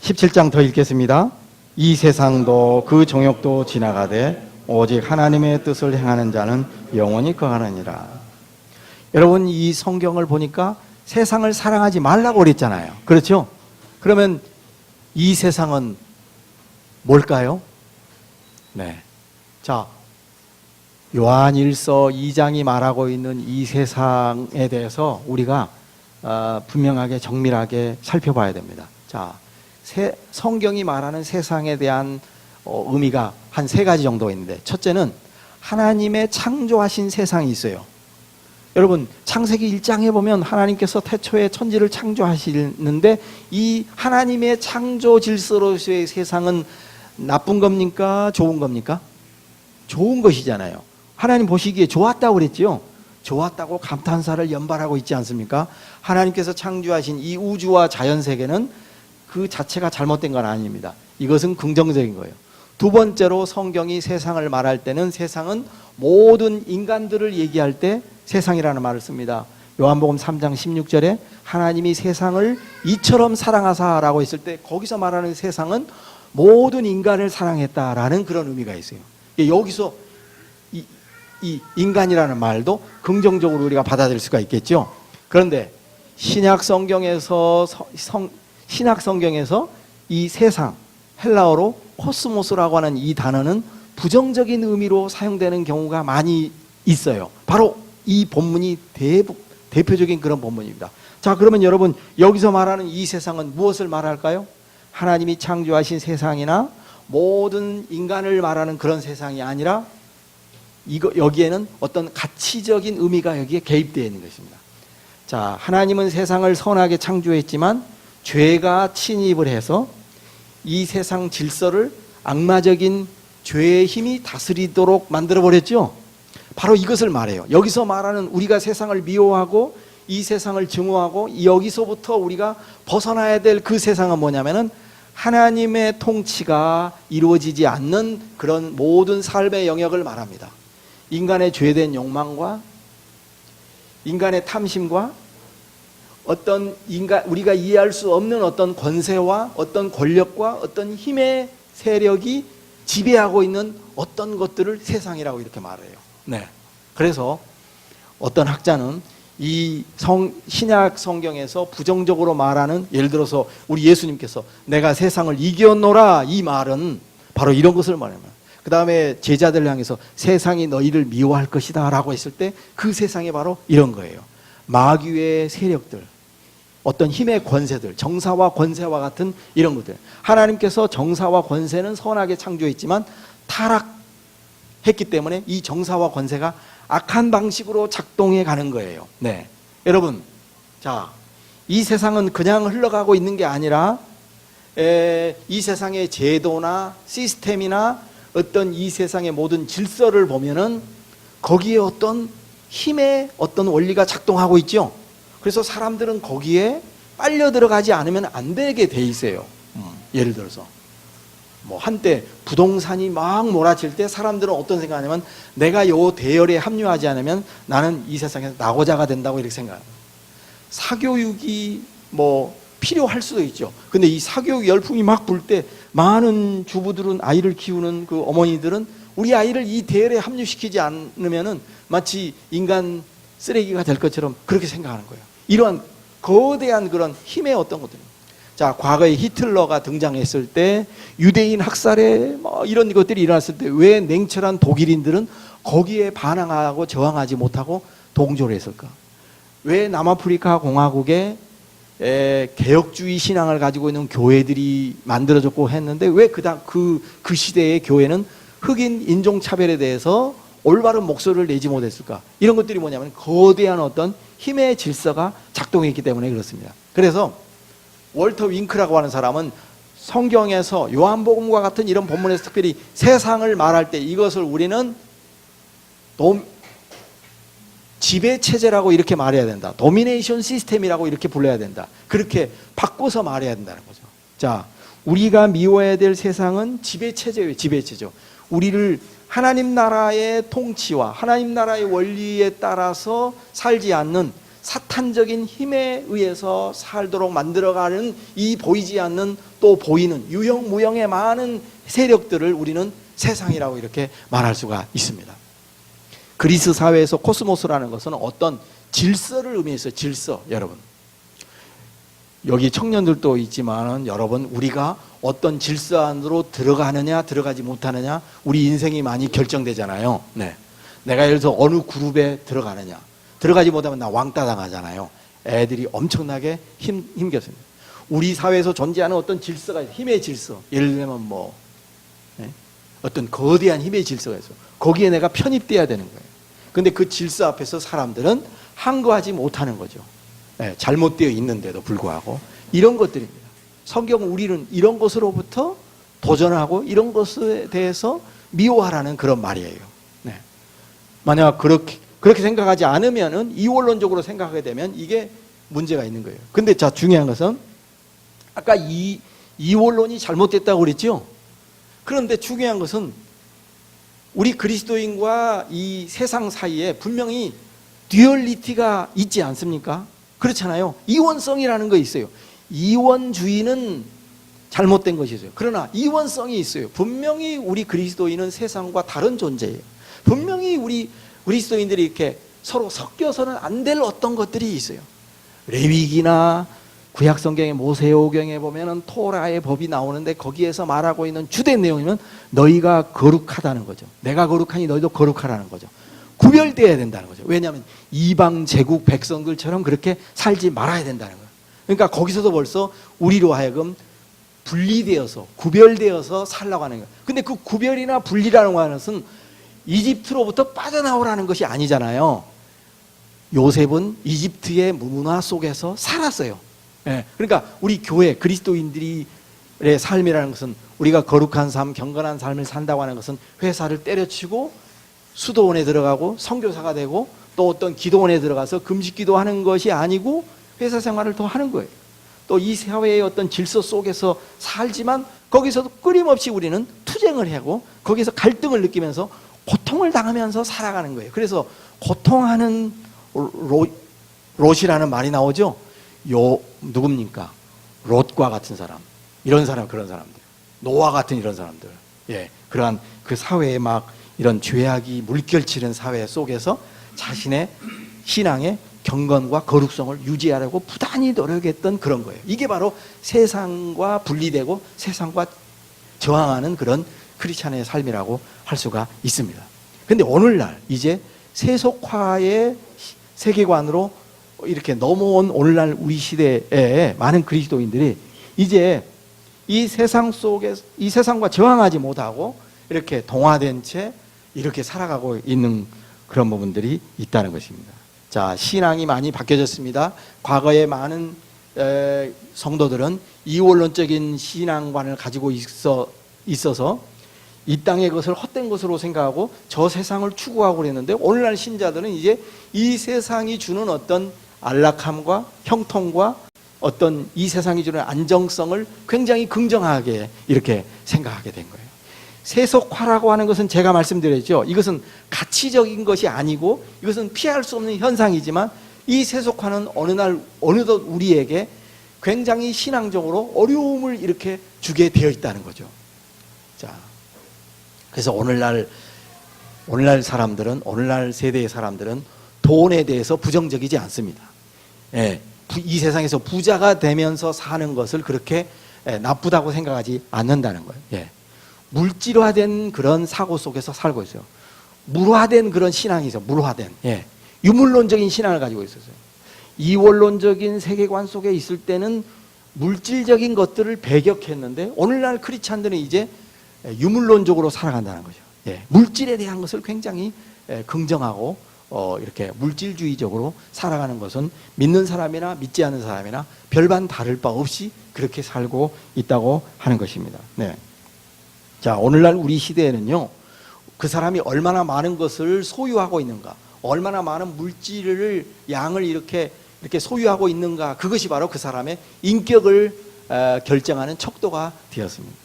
17장 더 읽겠습니다. 이 세상도 그 정욕도 지나가되 오직 하나님의 뜻을 행하는 자는 영원히 거하느니라. 여러분, 이 성경을 보니까 세상을 사랑하지 말라고 그랬잖아요. 그렇죠? 그러면 이 세상은 뭘까요? 네. 자, 요한일서 2장이 말하고 있는 이 세상에 대해서 우리가 분명하게 정밀하게 살펴봐야 됩니다. 자, 성경이 말하는 세상에 대한 의미가 한 세 가지 정도가 있는데, 첫째는 하나님의 창조하신 세상이 있어요. 여러분, 창세기 1장에 보면 하나님께서 태초에 천지를 창조하시는데 이 하나님의 창조 질서로서의 세상은 나쁜 겁니까? 좋은 겁니까? 좋은 것이잖아요. 하나님 보시기에 좋았다고 그랬지요. 좋았다고 감탄사를 연발하고 있지 않습니까? 하나님께서 창조하신 이 우주와 자연세계는 그 자체가 잘못된 건 아닙니다. 이것은 긍정적인 거예요. 두 번째로 성경이 세상을 말할 때는 세상은 모든 인간들을 얘기할 때 세상이라는 말을 씁니다. 요한복음 3장 16절에 하나님이 세상을 이처럼 사랑하사라고 했을 때 거기서 말하는 세상은 모든 인간을 사랑했다라는 그런 의미가 있어요. 여기서 이 인간이라는 말도 긍정적으로 우리가 받아들일 수가 있겠죠. 그런데 신약 성경에서 이 세상, 헬라어로 코스모스라고 하는 이 단어는 부정적인 의미로 사용되는 경우가 많이 있어요. 바로 이 본문이 대표적인 그런 본문입니다. 자, 그러면 여러분, 여기서 말하는 이 세상은 무엇을 말할까요? 하나님이 창조하신 세상이나 모든 인간을 말하는 그런 세상이 아니라 여기에는 어떤 가치적인 의미가 여기에 개입되어 있는 것입니다. 자, 하나님은 세상을 선하게 창조했지만 죄가 침입을 해서 이 세상 질서를 악마적인 죄의 힘이 다스리도록 만들어버렸죠. 바로 이것을 말해요. 여기서 말하는 우리가 세상을 미워하고 이 세상을 증오하고 여기서부터 우리가 벗어나야 될 그 세상은 뭐냐면은 하나님의 통치가 이루어지지 않는 그런 모든 삶의 영역을 말합니다. 인간의 죄된 욕망과 인간의 탐심과 어떤 우리가 이해할 수 없는 어떤 권세와 어떤 권력과 어떤 힘의 세력이 지배하고 있는 어떤 것들을 세상이라고 이렇게 말해요. 네. 그래서 어떤 학자는 이 신약 성경에서 부정적으로 말하는, 예를 들어서 우리 예수님께서 내가 세상을 이겨노라, 이 말은 바로 이런 것을 말합니다. 그 다음에 제자들을 향해서 세상이 너희를 미워할 것이다 라고 했을 때 그 세상이 바로 이런 거예요. 마귀의 세력들, 어떤 힘의 권세들, 정사와 권세와 같은 이런 것들. 하나님께서 정사와 권세는 선하게 창조했지만 타락했기 때문에 이 정사와 권세가 악한 방식으로 작동해 가는 거예요. 네, 여러분, 자, 이 세상은 그냥 흘러가고 있는 게 아니라 이 세상의 제도나 시스템이나 어떤 이 세상의 모든 질서를 보면은 거기에 어떤 힘의 어떤 원리가 작동하고 있죠. 그래서 사람들은 거기에 빨려 들어가지 않으면 안 되게 돼 있어요. 예를 들어서 뭐 한때 부동산이 막 몰아칠 때 사람들은 어떤 생각하냐면 내가 요 대열에 합류하지 않으면 나는 이 세상에서 낙오자가 된다고 이렇게 생각합니다. 사교육이 뭐 필요할 수도 있죠. 근데 이 사교육 열풍이 막 불 때 많은 주부들은, 아이를 키우는 그 어머니들은 우리 아이를 이 대열에 합류시키지 않으면은 마치 인간 쓰레기가 될 것처럼 그렇게 생각하는 거예요. 이러한 거대한 그런 힘의 어떤 것들. 자, 과거에 히틀러가 등장했을 때 유대인 학살에 뭐 이런 것들이 일어났을 때 왜 냉철한 독일인들은 거기에 반항하고 저항하지 못하고 동조를 했을까? 왜 남아프리카 공화국에 개혁주의 신앙을 가지고 있는 교회들이 만들어졌고 했는데 왜 그 시대의 교회는 흑인 인종차별에 대해서 올바른 목소리를 내지 못했을까? 이런 것들이 뭐냐면 거대한 어떤 힘의 질서가 작동했기 때문에 그렇습니다. 그래서 월터 윙크라고 하는 사람은 성경에서 요한복음과 같은 이런 본문에서 특별히 세상을 말할 때 이것을 우리는 지배체제라고 이렇게 말해야 된다. 도미네이션 시스템이라고 이렇게 불러야 된다. 그렇게 바꿔서 말해야 된다는 거죠. 자, 우리가 미워해야 될 세상은 지배체제예요. 지배체죠. 우리를 하나님 나라의 통치와 하나님 나라의 원리에 따라서 살지 않는 사탄적인 힘에 의해서 살도록 만들어가는 이 보이지 않는 또 보이는 유형무형의 많은 세력들을 우리는 세상이라고 이렇게 말할 수가 있습니다. 그리스 사회에서 코스모스라는 것은 어떤 질서를 의미했어요. 질서, 여러분. 여기 청년들도 있지만은 여러분, 우리가 어떤 질서 안으로 들어가느냐 들어가지 못하느냐 우리 인생이 많이 결정되잖아요. 네. 내가 예를 들어서 어느 그룹에 들어가느냐, 들어가지 못하면 나 왕따 당하잖아요. 애들이 엄청나게 힘겹습니다. 우리 사회에서 존재하는 어떤 질서가 있어요. 힘의 질서. 예를 들면 뭐 어떤 거대한 힘의 질서가 있어요. 거기에 내가 편입돼야 되는 거예요. 근데 그 질서 앞에서 사람들은 항거하지 못하는 거죠. 잘못되어 있는데도 불구하고 이런 것들입니다. 성경은 우리는 이런 것으로부터 도전하고 이런 것에 대해서 미워하라는 그런 말이에요. 네. 만약 그렇게 생각하지 않으면은 이원론적으로 생각하게 되면 이게 문제가 있는 거예요. 근데 자, 중요한 것은 아까 이원론이 잘못됐다고 그랬죠? 그런데 중요한 것은 우리 그리스도인과 이 세상 사이에 분명히 듀얼리티가 있지 않습니까? 그렇잖아요. 이원성이라는 거 있어요. 이원주의는 잘못된 것이죠. 그러나 이원성이 있어요. 분명히 우리 그리스도인은 세상과 다른 존재예요. 분명히 우리 그리스도인들이 이렇게 서로 섞여서는 안 될 어떤 것들이 있어요. 레위기나 구약성경의 모세오경에 보면은 토라의 법이 나오는데 거기에서 말하고 있는 주된 내용이면 너희가 거룩하다는 거죠. 내가 거룩하니 너희도 거룩하라는 거죠. 구별되어야 된다는 거죠. 왜냐하면 이방 제국 백성들처럼 그렇게 살지 말아야 된다는 거예요. 그러니까 거기서도 벌써 우리로 하여금 분리되어서 구별되어서 살라고 하는 거예요. 근데 그 구별이나 분리라는 것은 이집트로부터 빠져나오라는 것이 아니잖아요. 요셉은 이집트의 문화 속에서 살았어요. 그러니까 우리 교회 그리스도인들의 삶이라는 것은 우리가 거룩한 삶, 경건한 삶을 산다고 하는 것은 회사를 때려치고 수도원에 들어가고 선교사가 되고 또 어떤 기도원에 들어가서 금식기도 하는 것이 아니고 회사 생활을 더 하는 거예요. 또 이 사회의 어떤 질서 속에서 살지만 거기서도 끊임없이 우리는 투쟁을 하고 거기서 갈등을 느끼면서 고통을 당하면서 살아가는 거예요. 그래서 고통하는 롯이라는 말이 나오죠. 누굽니까? 롯과 같은 사람, 이런 사람, 그런 사람들, 노아 같은 이런 사람들, 그러한 그 사회에 막 이런 죄악이 물결치는 사회 속에서 자신의 신앙의 경건과 거룩성을 유지하려고 부단히 노력했던 그런 거예요. 이게 바로 세상과 분리되고 세상과 저항하는 그런 크리스찬의 삶이라고 할 수가 있습니다. 그런데 오늘날 이제 세속화의 세계관으로 이렇게 넘어온 오늘날 우리 시대에 많은 그리스도인들이 이제 이 세상 속에 이 세상과 저항하지 못하고 이렇게 동화된 채 이렇게 살아가고 있는 그런 부분들이 있다는 것입니다. 자, 신앙이 많이 바뀌어졌습니다. 과거에 많은 성도들은 이원론적인 신앙관을 가지고 있어서 이 땅의 것을 헛된 것으로 생각하고 저 세상을 추구하고 그랬는데 오늘날 신자들은 이제 이 세상이 주는 어떤 안락함과 형통과 어떤 이 세상이 주는 안정성을 굉장히 긍정하게 이렇게 생각하게 된 거예요. 세속화라고 하는 것은 제가 말씀드렸죠. 이것은 가치적인 것이 아니고 이것은 피할 수 없는 현상이지만 이 세속화는 어느 날 어느덧 우리에게 굉장히 신앙적으로 어려움을 이렇게 주게 되어 있다는 거죠. 자, 그래서 오늘날 사람들은, 오늘날 세대의 사람들은 돈에 대해서 부정적이지 않습니다. 예, 이 세상에서 부자가 되면서 사는 것을 그렇게 나쁘다고 생각하지 않는다는 거예요. 예. 물질화된 그런 사고 속에서 살고 있어요. 물화된 그런 신앙이 있어요. 물화된. 예. 유물론적인 신앙을 가지고 있었어요. 이원론적인 세계관 속에 있을 때는 물질적인 것들을 배격했는데 오늘날 크리스찬들은 이제 유물론적으로 살아간다는 거죠. 예. 물질에 대한 것을 굉장히 긍정하고 이렇게 물질주의적으로 살아가는 것은 믿는 사람이나 믿지 않는 사람이나 별반 다를 바 없이 그렇게 살고 있다고 하는 것입니다. 네. 자, 오늘날 우리 시대에는요, 그 사람이 얼마나 많은 것을 소유하고 있는가, 얼마나 많은 물질을 양을 이렇게 소유하고 있는가, 그것이 바로 그 사람의 인격을 결정하는 척도가 되었습니다.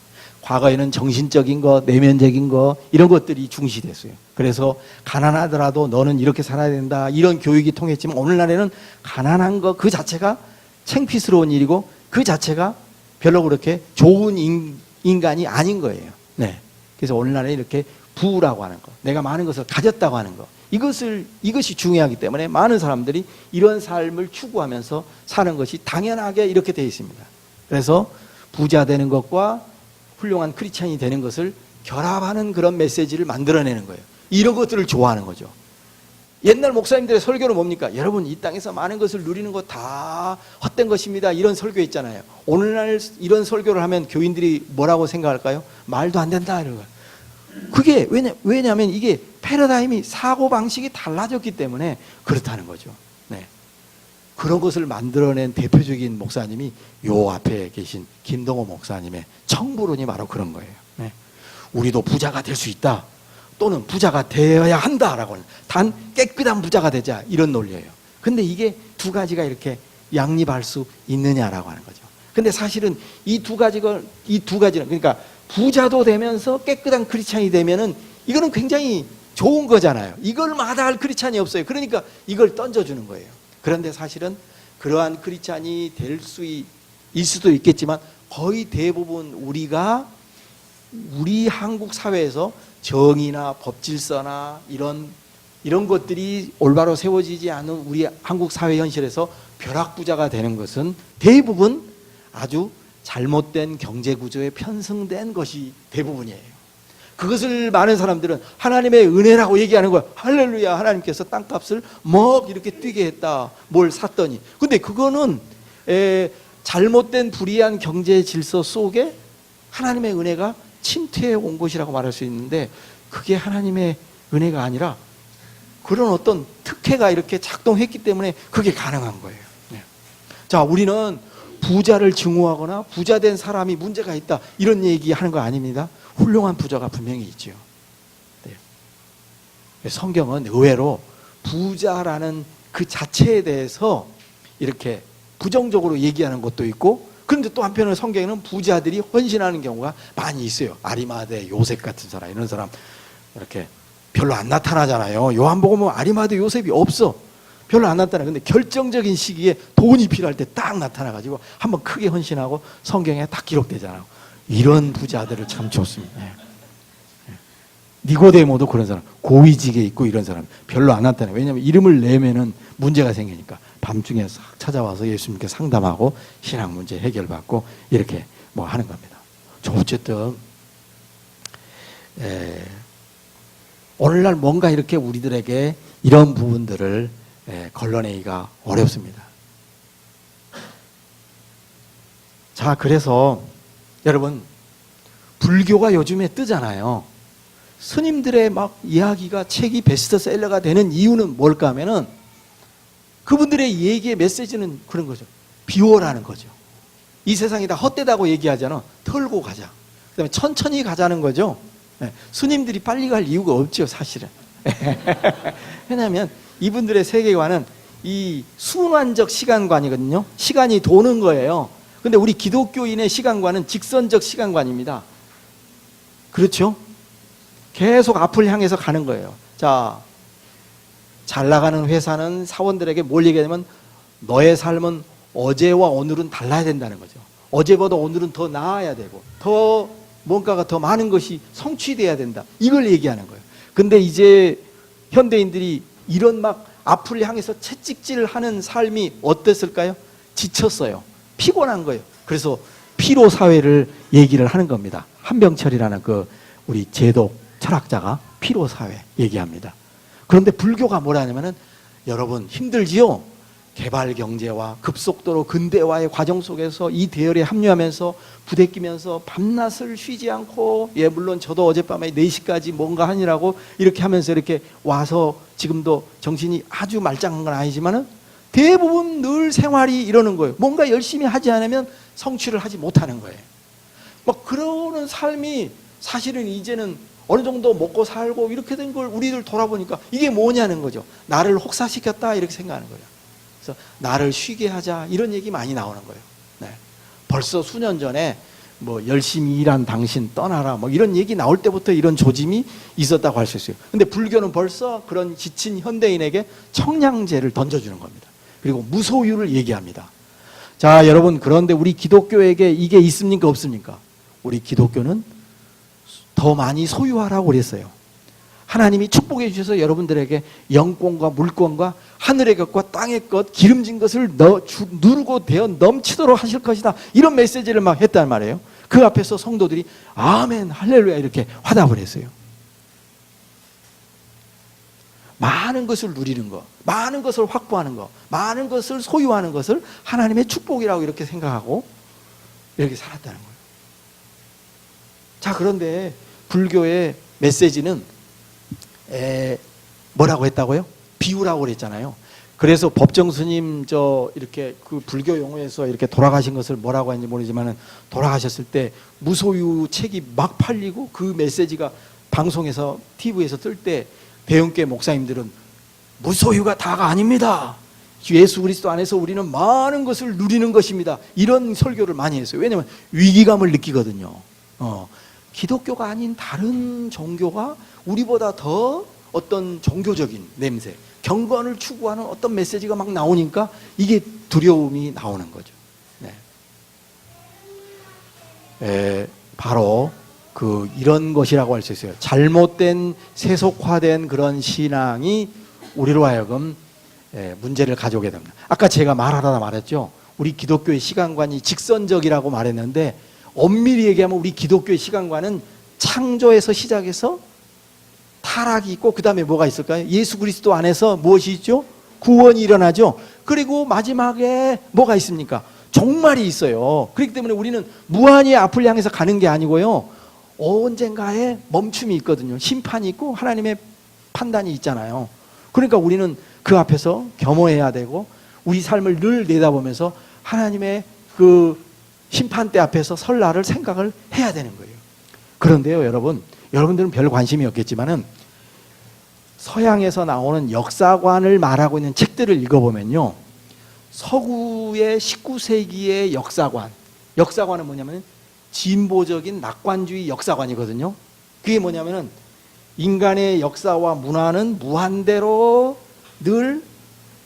과거에는 정신적인 것, 내면적인 것, 이런 것들이 중시됐어요. 그래서 가난하더라도 너는 이렇게 살아야 된다, 이런 교육이 통했지만 오늘날에는 가난한 것 그 자체가 창피스러운 일이고 그 자체가 별로 그렇게 좋은 인간이 아닌 거예요. 네. 그래서 오늘날에 이렇게 부라고 하는 것, 내가 많은 것을 가졌다고 하는 것, 이것이 중요하기 때문에 많은 사람들이 이런 삶을 추구하면서 사는 것이 당연하게 이렇게 되어 있습니다. 그래서 부자 되는 것과 훌륭한 크리스찬이 되는 것을 결합하는 그런 메시지를 만들어내는 거예요. 이런 것들을 좋아하는 거죠. 옛날 목사님들의 설교는 뭡니까? 여러분, 이 땅에서 많은 것을 누리는 거 다 헛된 것입니다, 이런 설교 있잖아요. 오늘날 이런 설교를 하면 교인들이 뭐라고 생각할까요? 말도 안 된다 이런 거예요. 그게 왜냐하면 이게 패러다임이, 사고방식이 달라졌기 때문에 그렇다는 거죠. 네. 그런 것을 만들어낸 대표적인 목사님이 요 앞에 계신 김동호 목사님의 청부론이 바로 그런 거예요. 네. 우리도 부자가 될 수 있다, 또는 부자가 되어야 한다라고는, 단 깨끗한 부자가 되자, 이런 논리예요. 근데 이게 두 가지가 이렇게 양립할 수 있느냐라고 하는 거죠. 근데 사실은 이 두 가지는, 그러니까 부자도 되면서 깨끗한 크리스찬이 되면은 이거는 굉장히 좋은 거잖아요. 이걸 마다할 크리스찬이 없어요. 그러니까 이걸 던져주는 거예요. 그런데 사실은 그러한 크리스찬이 될 수도 있겠지만 거의 대부분 우리 한국 사회에서 정의나 법질서나 이런 것들이 올바로 세워지지 않은 우리 한국 사회 현실에서 벼락부자가 되는 것은 대부분 아주 잘못된 경제구조에 편승된 것이 대부분이에요. 그것을 많은 사람들은 하나님의 은혜라고 얘기하는 거야. 할렐루야, 하나님께서 땅값을 막 이렇게 뛰게 했다, 뭘 샀더니. 근데 그거는 잘못된 불의한 경제 질서 속에 하나님의 은혜가 침투해 온 것이라고 말할 수 있는데, 그게 하나님의 은혜가 아니라 그런 어떤 특혜가 이렇게 작동했기 때문에 그게 가능한 거예요. 네. 자, 우리는 부자를 증오하거나 부자된 사람이 문제가 있다, 이런 얘기하는 거 아닙니다. 훌륭한 부자가 분명히 있죠. 네. 성경은 의외로 부자라는 그 자체에 대해서 이렇게 부정적으로 얘기하는 것도 있고, 그런데 또 한편으로 성경에는 부자들이 헌신하는 경우가 많이 있어요. 아리마대 요셉 같은 사람, 이런 사람 이렇게 별로 안 나타나잖아요. 요한복음은 아리마대 요셉이 없어. 별로 안 나타나. 근데 결정적인 시기에 돈이 필요할 때 딱 나타나가지고 한번 크게 헌신하고 성경에 딱 기록되잖아요. 이런 부자들을 참 좋습니다. 니고데모도 그런 사람, 고위직에 있고 이런 사람 별로 안 나타나요. 왜냐하면 이름을 내면은 문제가 생기니까 밤중에 싹 찾아와서 예수님께 상담하고 신앙 문제 해결받고 이렇게 뭐 하는 겁니다. 어쨌든 오늘날 뭔가 이렇게 우리들에게 이런 부분들을 걸러내기가 어렵습니다. 자, 그래서 여러분, 불교가 요즘에 뜨잖아요. 스님들의 막 이야기가, 책이 베스트셀러가 되는 이유는 뭘까 하면은 그분들의 얘기의 메시지는 그런 거죠. 비워라는 거죠. 이 세상이 다 헛되다고 얘기하잖아. 털고 가자. 그다음에 천천히 가자는 거죠. 스님들이 빨리 갈 이유가 없죠, 사실은. 왜냐하면 이분들의 세계관은 이 순환적 시간관이거든요. 시간이 도는 거예요. 근데 우리 기독교인의 시간관은 직선적 시간관입니다. 그렇죠? 계속 앞을 향해서 가는 거예요. 자, 잘 나가는 회사는 사원들에게 뭘 얘기하냐면 너의 삶은 어제와 오늘은 달라야 된다는 거죠. 어제보다 오늘은 더 나아야 되고 더 뭔가가 더 많은 것이 성취돼야 된다. 이걸 얘기하는 거예요. 근데 이제 현대인들이 이런 막 앞을 향해서 채찍질을 하는 삶이 어땠을까요? 지쳤어요. 피곤한 거예요. 그래서 피로 사회를 얘기를 하는 겁니다. 한병철이라는 그 우리 제독 철학자가 피로 사회 얘기합니다. 그런데 불교가 뭐라 하냐면은 여러분 힘들지요? 개발 경제와 급속도로 근대화의 과정 속에서 이 대열에 합류하면서 부대끼면서 밤낮을 쉬지 않고, 예 물론 저도 어젯밤에 4시까지 뭔가 하느라고 이렇게 하면서 이렇게 와서 지금도 정신이 아주 말짱한 건 아니지만은 대부분 늘 생활이 이러는 거예요. 뭔가 열심히 하지 않으면 성취를 하지 못하는 거예요. 막 그러는 삶이 사실은 이제는 어느 정도 먹고 살고 이렇게 된 걸 우리들 돌아보니까 이게 뭐냐는 거죠. 나를 혹사시켰다 이렇게 생각하는 거예요. 그래서 나를 쉬게 하자 이런 얘기 많이 나오는 거예요. 네. 벌써 수년 전에 뭐 열심히 일한 당신 떠나라 뭐 이런 얘기 나올 때부터 이런 조짐이 있었다고 할 수 있어요. 근데 불교는 벌써 그런 지친 현대인에게 청량제를 던져주는 겁니다. 그리고 무소유를 얘기합니다. 자 여러분, 그런데 우리 기독교에게 이게 있습니까 없습니까? 우리 기독교는 더 많이 소유하라고 그랬어요. 하나님이 축복해 주셔서 여러분들에게 영권과 물권과 하늘의 것과 땅의 것, 기름진 것을 누르고 되어 넘치도록 하실 것이다. 이런 메시지를 막 했단 말이에요. 그 앞에서 성도들이 아멘 할렐루야 이렇게 화답을 했어요. 많은 것을 누리는 것, 많은 것을 확보하는 것, 많은 것을 소유하는 것을 하나님의 축복이라고 이렇게 생각하고 이렇게 살았다는 거예요. 자, 그런데 불교의 메시지는 뭐라고 했다고요? 비유라고 그랬잖아요. 그래서 법정 스님 이렇게 그 불교 용어에서 이렇게 돌아가신 것을 뭐라고 하는지 모르지만은 돌아가셨을 때 무소유 책이 막 팔리고 그 메시지가 방송에서 TV에서 뜰 때 대형교회 목사님들은 무소유가 다가 아닙니다. 예수 그리스도 안에서 우리는 많은 것을 누리는 것입니다. 이런 설교를 많이 했어요. 왜냐하면 위기감을 느끼거든요. 기독교가 아닌 다른 종교가 우리보다 더 어떤 종교적인 냄새, 경건을 추구하는 어떤 메시지가 막 나오니까 이게 두려움이 나오는 거죠. 네. 바로 이런 것이라고 할 수 있어요. 잘못된 세속화된 그런 신앙이 우리로 하여금 문제를 가져오게 됩니다. 아까 제가 말하다 말했죠. 우리 기독교의 시간관이 직선적이라고 말했는데 엄밀히 얘기하면 우리 기독교의 시간관은 창조에서 시작해서 타락이 있고 그 다음에 뭐가 있을까요? 예수 그리스도 안에서 무엇이 있죠? 구원이 일어나죠. 그리고 마지막에 뭐가 있습니까? 종말이 있어요. 그렇기 때문에 우리는 무한히 앞을 향해서 가는 게 아니고요. 언젠가에 멈춤이 있거든요. 심판이 있고 하나님의 판단이 있잖아요. 그러니까 우리는 그 앞에서 겸허해야 되고 우리 삶을 늘 내다보면서 하나님의 그 심판대 앞에서 설날을 생각을 해야 되는 거예요. 그런데요, 여러분들은 별 관심이 없겠지만은 서양에서 나오는 역사관을 말하고 있는 책들을 읽어보면요, 서구의 19세기의 역사관은 뭐냐면 진보적인 낙관주의 역사관이거든요. 그게 뭐냐면은 인간의 역사와 문화는 무한대로 늘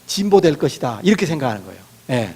진보될 것이다 이렇게 생각하는 거예요. 네,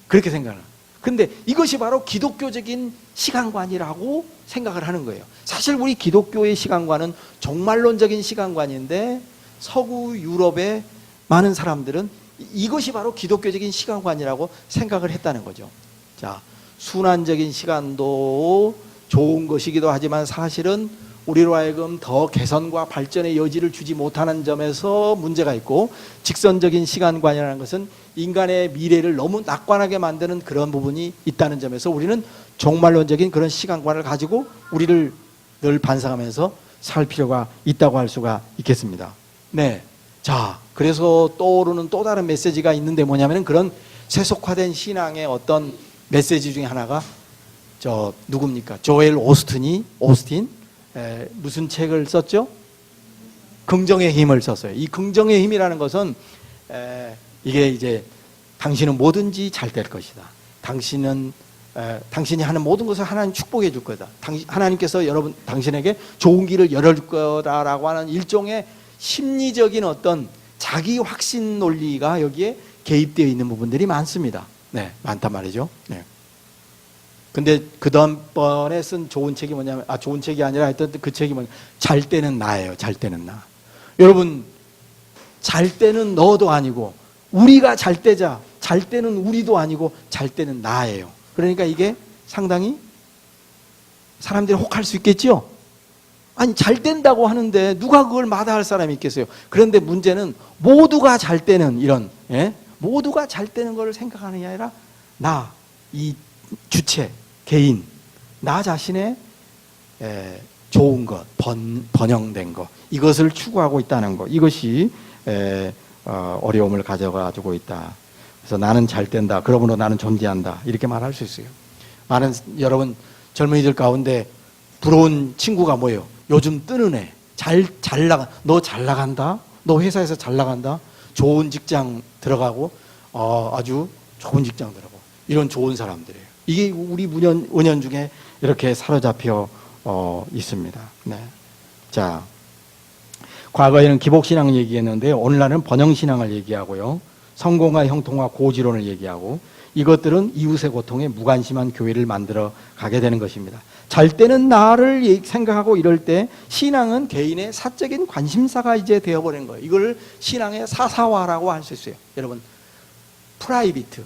그렇게 생각하는. 근데 이것이 바로 기독교적인 시간관이라고 생각을 하는 거예요. 사실 우리 기독교의 시간관은 종말론적인 시간관인데 서구 유럽의 많은 사람들은 이것이 바로 기독교적인 시간관이라고 생각을 했다는 거죠. 자, 순환적인 시간도 좋은 것이기도 하지만 사실은 우리로 하여금 더 개선과 발전의 여지를 주지 못하는 점에서 문제가 있고, 직선적인 시간관이라는 것은 인간의 미래를 너무 낙관하게 만드는 그런 부분이 있다는 점에서 우리는 종말론적인 그런 시간관을 가지고 우리를 늘 반성하면서 살 필요가 있다고 할 수가 있겠습니다. 네. 자, 그래서 떠오르는 또 다른 메시지가 있는데 뭐냐면은 그런 세속화된 신앙의 어떤 메시지 중에 하나가 누굽니까? 조엘 오스틴 무슨 책을 썼죠? 긍정의 힘을 썼어요. 이 긍정의 힘이라는 것은 이게 이제 당신은 뭐든지 잘 될 것이다. 당신이 하는 모든 것을 하나님 축복해 줄 거다. 하나님께서 당신에게 좋은 길을 열어줄 거다라고 하는 일종의 심리적인 어떤 자기 확신 논리가 여기에 개입되어 있는 부분들이 많습니다. 네, 많단 말이죠. 네. 근데 그 다음번에 쓴 좋은 책이 뭐냐면, 좋은 책이 아니라 하여튼 그 책이 뭐냐면, 잘 때는 나예요. 잘 때는 나. 여러분, 잘 때는 너도 아니고, 우리가 잘 때자, 잘 때는 우리도 아니고, 잘 때는 나예요. 그러니까 이게 상당히 사람들이 혹할 수 있겠죠? 아니, 잘 된다고 하는데 누가 그걸 마다할 사람이 있겠어요? 그런데 문제는 모두가 잘 때는 이런, 모두가 잘 때는 걸 생각하는 게 아니라, 나, 이 주체, 개인, 나 자신의 좋은 것, 번영된 것, 이것을 추구하고 있다는 것, 이것이 어려움을 가져가지고 있다. 그래서 나는 잘 된다. 그러므로 나는 존재한다. 이렇게 말할 수 있어요. 많은 여러분 젊은이들 가운데 부러운 친구가 뭐예요? 요즘 뜨는 애, 너 잘 나간다. 너 회사에서 잘 나간다. 좋은 직장 들어가고, 아주 좋은 직장 들어가고, 이런 좋은 사람들이에요. 이게 우리 은연 중에 이렇게 사로잡혀 있습니다. 네. 자, 과거에는 기복신앙을 얘기했는데 오늘날은 번영신앙을 얘기하고요. 성공과 형통과 고지론을 얘기하고, 이것들은 이웃의 고통에 무관심한 교회를 만들어 가게 되는 것입니다. 잘 때는 나를 생각하고 이럴 때 신앙은 개인의 사적인 관심사가 이제 되어버린 거예요. 이걸 신앙의 사사화라고 할 수 있어요. 여러분, 프라이비트,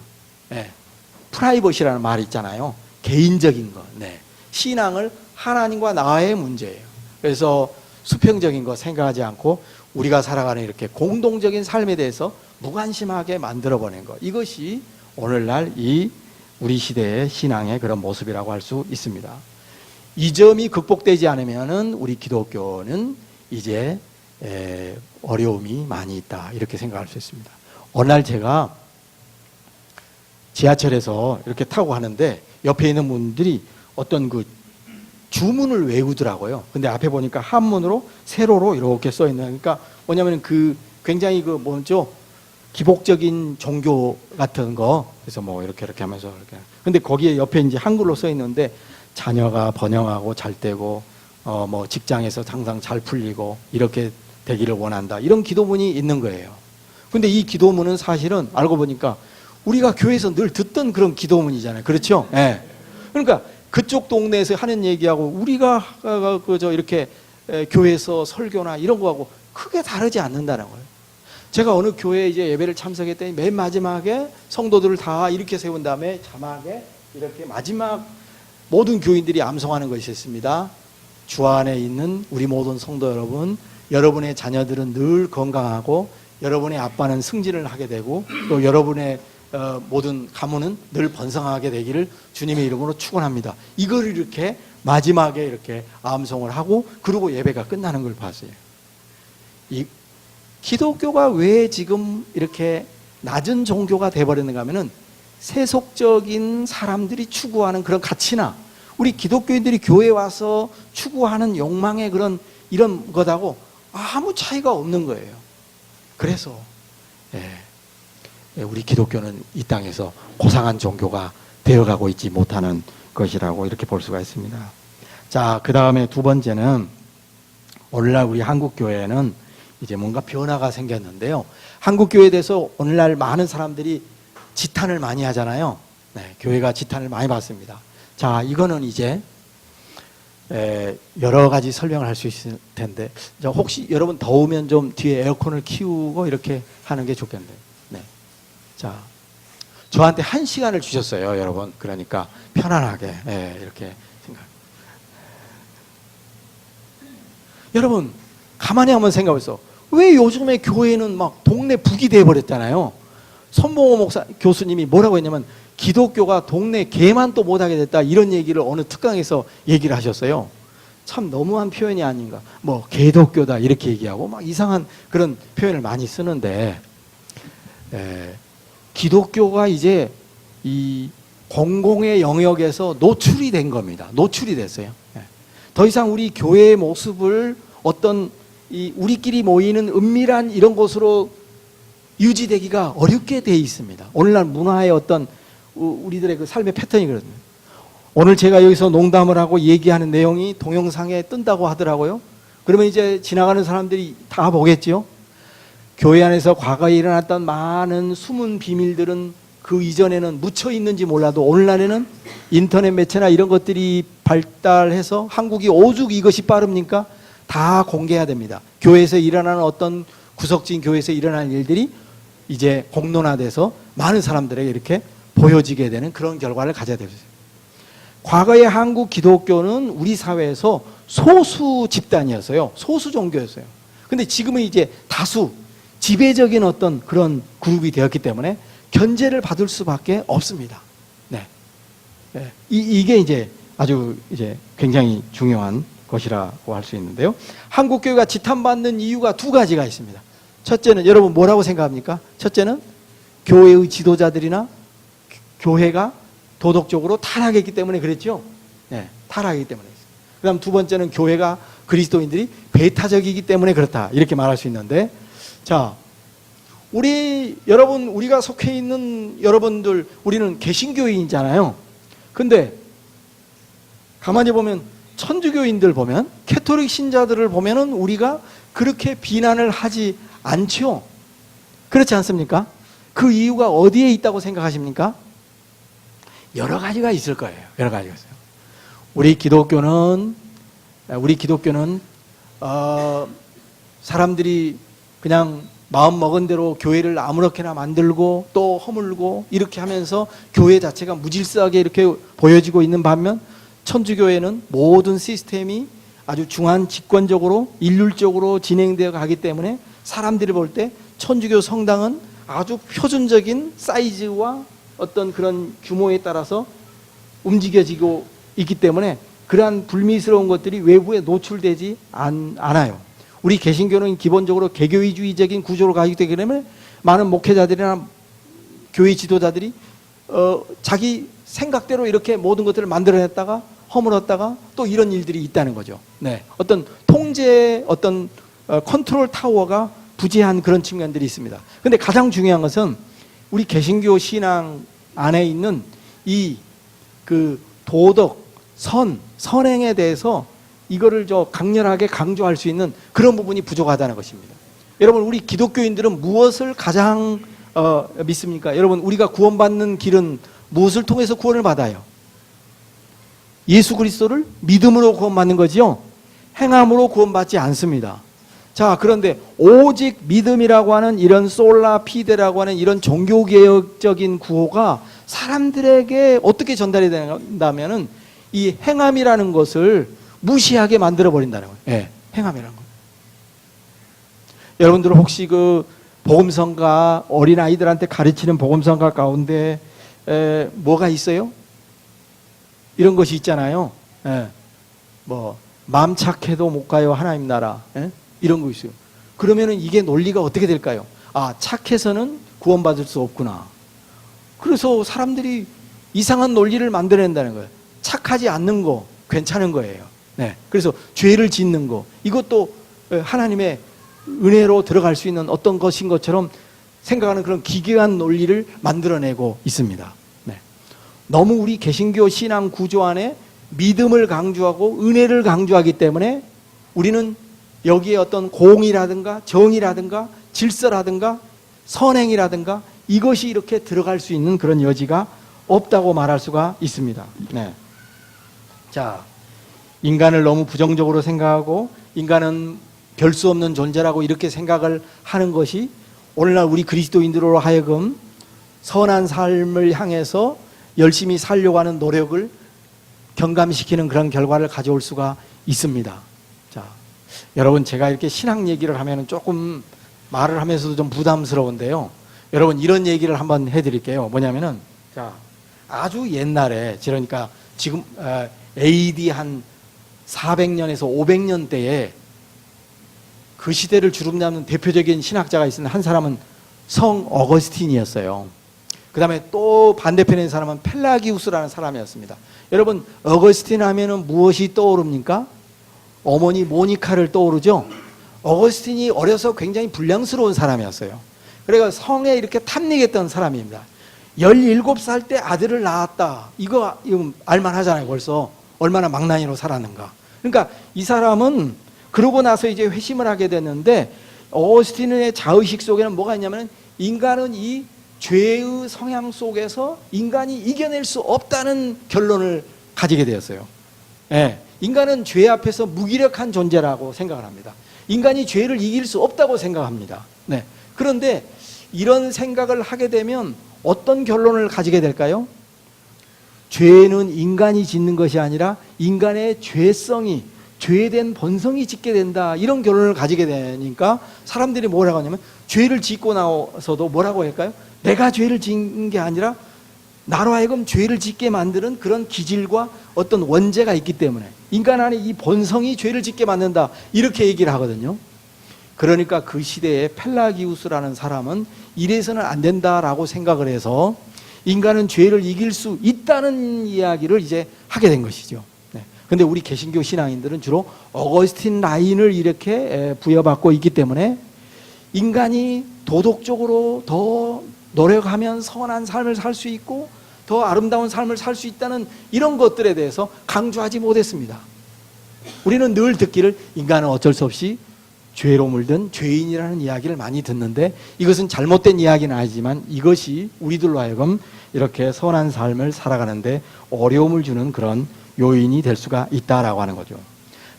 프라이버시라는 말이 있잖아요. 개인적인 것. 네. 신앙을 하나님과 나의 문제예요. 그래서 수평적인 거 생각하지 않고 우리가 살아가는 이렇게 공동적인 삶에 대해서 무관심하게 만들어버린 것. 이것이 오늘날 이 우리 시대의 신앙의 그런 모습이라고 할 수 있습니다. 이 점이 극복되지 않으면은 우리 기독교는 이제 어려움이 많이 있다. 이렇게 생각할 수 있습니다. 어느 날 제가 지하철에서 이렇게 타고 가는데 옆에 있는 분들이 어떤 그 주문을 외우더라고요. 근데 앞에 보니까 한문으로 세로로 이렇게 써 있는, 그러니까 뭐냐면 그 굉장히 그 뭐죠? 기복적인 종교 같은 거. 그래서 뭐 이렇게 하면서 이렇게. 근데 거기에 옆에 이제 한글로 써 있는데 자녀가 번영하고 잘 되고 뭐 직장에서 항상 잘 풀리고 이렇게 되기를 원한다. 이런 기도문이 있는 거예요. 근데 이 기도문은 사실은 알고 보니까 우리가 교회에서 늘 듣던 그런 기도문이잖아요. 그렇죠? 예. 네. 그러니까 그쪽 동네에서 하는 얘기하고 우리가 이렇게 교회에서 설교나 이런 거하고 크게 다르지 않는다는 거예요. 제가 어느 교회에 이제 예배를 참석했더니 맨 마지막에 성도들을 다 이렇게 세운 다음에 자막에 이렇게 마지막 모든 교인들이 암송하는 것이 있습니다. 주 안에 있는 우리 모든 성도 여러분, 여러분의 자녀들은 늘 건강하고 여러분의 아빠는 승진을 하게 되고 또 여러분의 모든 가문은 늘 번성하게 되기를 주님의 이름으로 축원합니다. 이걸 이렇게 마지막에 이렇게 암송을 하고 그러고 예배가 끝나는 걸 봤어요. 이 기독교가 왜 지금 이렇게 낮은 종교가 돼버렸는가 하면은 세속적인 사람들이 추구하는 그런 가치나 우리 기독교인들이 교회에 와서 추구하는 욕망의 그런 이런 것하고 아무 차이가 없는 거예요. 그래서 우리 기독교는 이 땅에서 고상한 종교가 되어가고 있지 못하는 것이라고 이렇게 볼 수가 있습니다. 자, 그 다음에 두 번째는 오늘날 우리 한국교회는 이제 뭔가 변화가 생겼는데요. 한국교회에 대해서 오늘날 많은 사람들이 지탄을 많이 하잖아요. 네, 교회가 지탄을 많이 받습니다. 자, 이거는 이제 여러 가지 설명을 할 수 있을 텐데 혹시 여러분 더우면 좀 뒤에 에어컨을 키우고 이렇게 하는 게 좋겠네요. 네. 자, 저한테 1시간을 주셨어요, 여러분. 그러니까 편안하게 이렇게 생각. 여러분 가만히 한번 생각해보세요. 왜 요즘에 교회는 막 동네 북이 돼버렸잖아요. 손봉호 목사 교수님이 뭐라고 했냐면 기독교가 동네 개만 또 못하게 됐다 이런 얘기를 어느 특강에서 얘기를 하셨어요. 참 너무한 표현이 아닌가. 뭐 개독교다 이렇게 얘기하고 막 이상한 그런 표현을 많이 쓰는데 기독교가 이제 이 공공의 영역에서 노출이 된 겁니다. 노출이 됐어요. 더 이상 우리 교회의 모습을 어떤 이 우리끼리 모이는 은밀한 이런 곳으로 유지되기가 어렵게 돼 있습니다. 오늘날 문화의 어떤 우리들의 그 삶의 패턴이 그렇습니다. 오늘 제가 여기서 농담을 하고 얘기하는 내용이 동영상에 뜬다고 하더라고요. 그러면 이제 지나가는 사람들이 다 보겠지요. 교회 안에서 과거에 일어났던 많은 숨은 비밀들은 그 이전에는 묻혀 있는지 몰라도 오늘날에는 인터넷 매체나 이런 것들이 발달해서 한국이 오죽 이것이 빠릅니까? 다 공개해야 됩니다. 교회에서 일어나는 어떤 구석진 교회에서 일어나는 일들이 이제 공론화돼서 많은 사람들에게 이렇게 보여지게 되는 그런 결과를 가져야 되죠. 과거의 한국 기독교는 우리 사회에서 소수 집단이었어요. 소수 종교였어요. 근데 지금은 이제 다수, 지배적인 어떤 그런 그룹이 되었기 때문에 견제를 받을 수밖에 없습니다. 네. 네. 이게 이제 아주 이제 굉장히 중요한 것이라고 할 수 있는데요. 한국 교회가 지탄받는 이유가 두 가지가 있습니다. 첫째는 여러분 뭐라고 생각합니까? 첫째는 교회의 지도자들이나 교회가 도덕적으로 타락했기 때문에 그랬죠. 네, 타락했기 때문에. 그다음 두 번째는 교회가 그리스도인들이 배타적이기 때문에 그렇다. 이렇게 말할 수 있는데, 자, 우리가 속해 있는 여러분들, 우리는 개신교인이잖아요. 근데 가만히 보면 천주교인들 보면, 캐톨릭 신자들을 보면은 우리가 그렇게 비난을 하지 않죠. 그렇지 않습니까? 그 이유가 어디에 있다고 생각하십니까? 여러 가지가 있을 거예요. 여러 가지가 있어요. 우리 기독교는 사람들이 그냥 마음 먹은 대로 교회를 아무렇게나 만들고 또 허물고 이렇게 하면서 교회 자체가 무질서하게 이렇게 보여지고 있는 반면, 천주교회는 모든 시스템이 아주 중한 집권적으로 일률적으로 진행되어 가기 때문에 사람들이 볼 때 천주교 성당은 아주 표준적인 사이즈와 어떤 그런 규모에 따라서 움직여지고 있기 때문에 그러한 불미스러운 것들이 외부에 노출되지 않아요. 우리 개신교는 기본적으로 개교위주의적인 구조로 가기 때문에 많은 목회자들이나 교회 지도자들이 자기 생각대로 이렇게 모든 것들을 만들어냈다가 허물었다가 또 이런 일들이 있다는 거죠. 네, 어떤 통제의 어떤 컨트롤 타워가 부재한 그런 측면들이 있습니다. 그런데 가장 중요한 것은 우리 개신교 신앙 안에 있는 이 그 도덕, 선행에 대해서 이거를 강렬하게 강조할 수 있는 그런 부분이 부족하다는 것입니다. 여러분, 우리 기독교인들은 무엇을 가장 믿습니까? 여러분, 우리가 구원받는 길은 무엇을 통해서 구원을 받아요? 예수 그리스도를 믿음으로 구원받는 거지요. 행함으로 구원받지 않습니다. 자, 그런데 오직 믿음이라고 하는 이런 솔라 피데라고 하는 이런 종교개혁적인 구호가 사람들에게 어떻게 전달이 된다면은 이 행함이라는 것을 무시하게 만들어 버린다는 거예요. 예, 행함이라는 거예요. 여러분들은 혹시 그 복음성가, 어린아이들한테 가르치는 복음성가 가운데 뭐가 있어요? 이런 것이 있잖아요. 예, 뭐 마음 착해도 못 가요 하나님 나라. 예? 이런 거 있어요. 그러면은 이게 논리가 어떻게 될까요? 아, 착해서는 구원받을 수 없구나. 그래서 사람들이 이상한 논리를 만들어낸다는 거예요. 착하지 않는 거 괜찮은 거예요. 네. 그래서 죄를 짓는 거, 이것도 하나님의 은혜로 들어갈 수 있는 어떤 것인 것처럼 생각하는 그런 기괴한 논리를 만들어내고 있습니다. 네. 너무 우리 개신교 신앙 구조 안에 믿음을 강조하고 은혜를 강조하기 때문에 우리는 여기에 어떤 공의라든가 정의라든가 질서라든가 선행이라든가 이것이 이렇게 들어갈 수 있는 그런 여지가 없다고 말할 수가 있습니다. 네. 자, 인간을 너무 부정적으로 생각하고 인간은 별 수 없는 존재라고 이렇게 생각을 하는 것이 오늘날 우리 그리스도인들로 하여금 선한 삶을 향해서 열심히 살려고 하는 노력을 경감시키는 그런 결과를 가져올 수가 있습니다. 자, 여러분, 제가 이렇게 신학 얘기를 하면 조금 말을 하면서도 좀 부담스러운데요. 여러분, 이런 얘기를 한번 해드릴게요. 뭐냐면은, 자, 아주 옛날에, 그러니까 지금 AD 한 400년에서 500년대에 그 시대를 주름잡는 대표적인 신학자가 있었는데 한 사람은 성 어거스틴이었어요. 그 다음에 또 반대편에 있는 사람은 펠라기우스라는 사람이었습니다. 여러분, 어거스틴 하면은 무엇이 떠오릅니까? 어머니 모니카를 떠오르죠? 어거스틴이 어려서 굉장히 불량스러운 사람이었어요. 그래서 성에 이렇게 탐닉했던 사람입니다. 17살 때 아들을 낳았다. 이거 알만하잖아요. 벌써 얼마나 망나니로 살았는가. 그러니까 이 사람은 그러고 나서 이제 회심을 하게 됐는데, 어거스틴의 자의식 속에는 뭐가 있냐면 인간은 이 죄의 성향 속에서 인간이 이겨낼 수 없다는 결론을 가지게 되었어요. 예, 인간은 죄 앞에서 무기력한 존재라고 생각을 합니다. 인간이 죄를 이길 수 없다고 생각합니다. 네. 그런데 이런 생각을 하게 되면 어떤 결론을 가지게 될까요? 죄는 인간이 짓는 것이 아니라 인간의 죄성이, 죄된 본성이 짓게 된다, 이런 결론을 가지게 되니까 사람들이 뭐라고 하냐면, 죄를 짓고 나서도 뭐라고 할까요? 내가 죄를 짓는 게 아니라 나로 하여금 죄를 짓게 만드는 그런 기질과 어떤 원죄가 있기 때문에 인간 안에 이 본성이 죄를 짓게 만든다, 이렇게 얘기를 하거든요. 그러니까 그 시대에 펠라기우스라는 사람은 이래서는 안 된다라고 생각을 해서 인간은 죄를 이길 수 있다는 이야기를 이제 하게 된 것이죠. 그런데 우리 개신교 신앙인들은 주로 어거스틴 라인을 이렇게 부여받고 있기 때문에 인간이 도덕적으로 더 노력하면 선한 삶을 살 수 있고 더 아름다운 삶을 살 수 있다는 이런 것들에 대해서 강조하지 못했습니다. 우리는 늘 듣기를 인간은 어쩔 수 없이 죄로 물든 죄인이라는 이야기를 많이 듣는데, 이것은 잘못된 이야기는 아니지만 이것이 우리들로 하여금 이렇게 선한 삶을 살아가는데 어려움을 주는 그런 요인이 될 수가 있다라고 하는 거죠.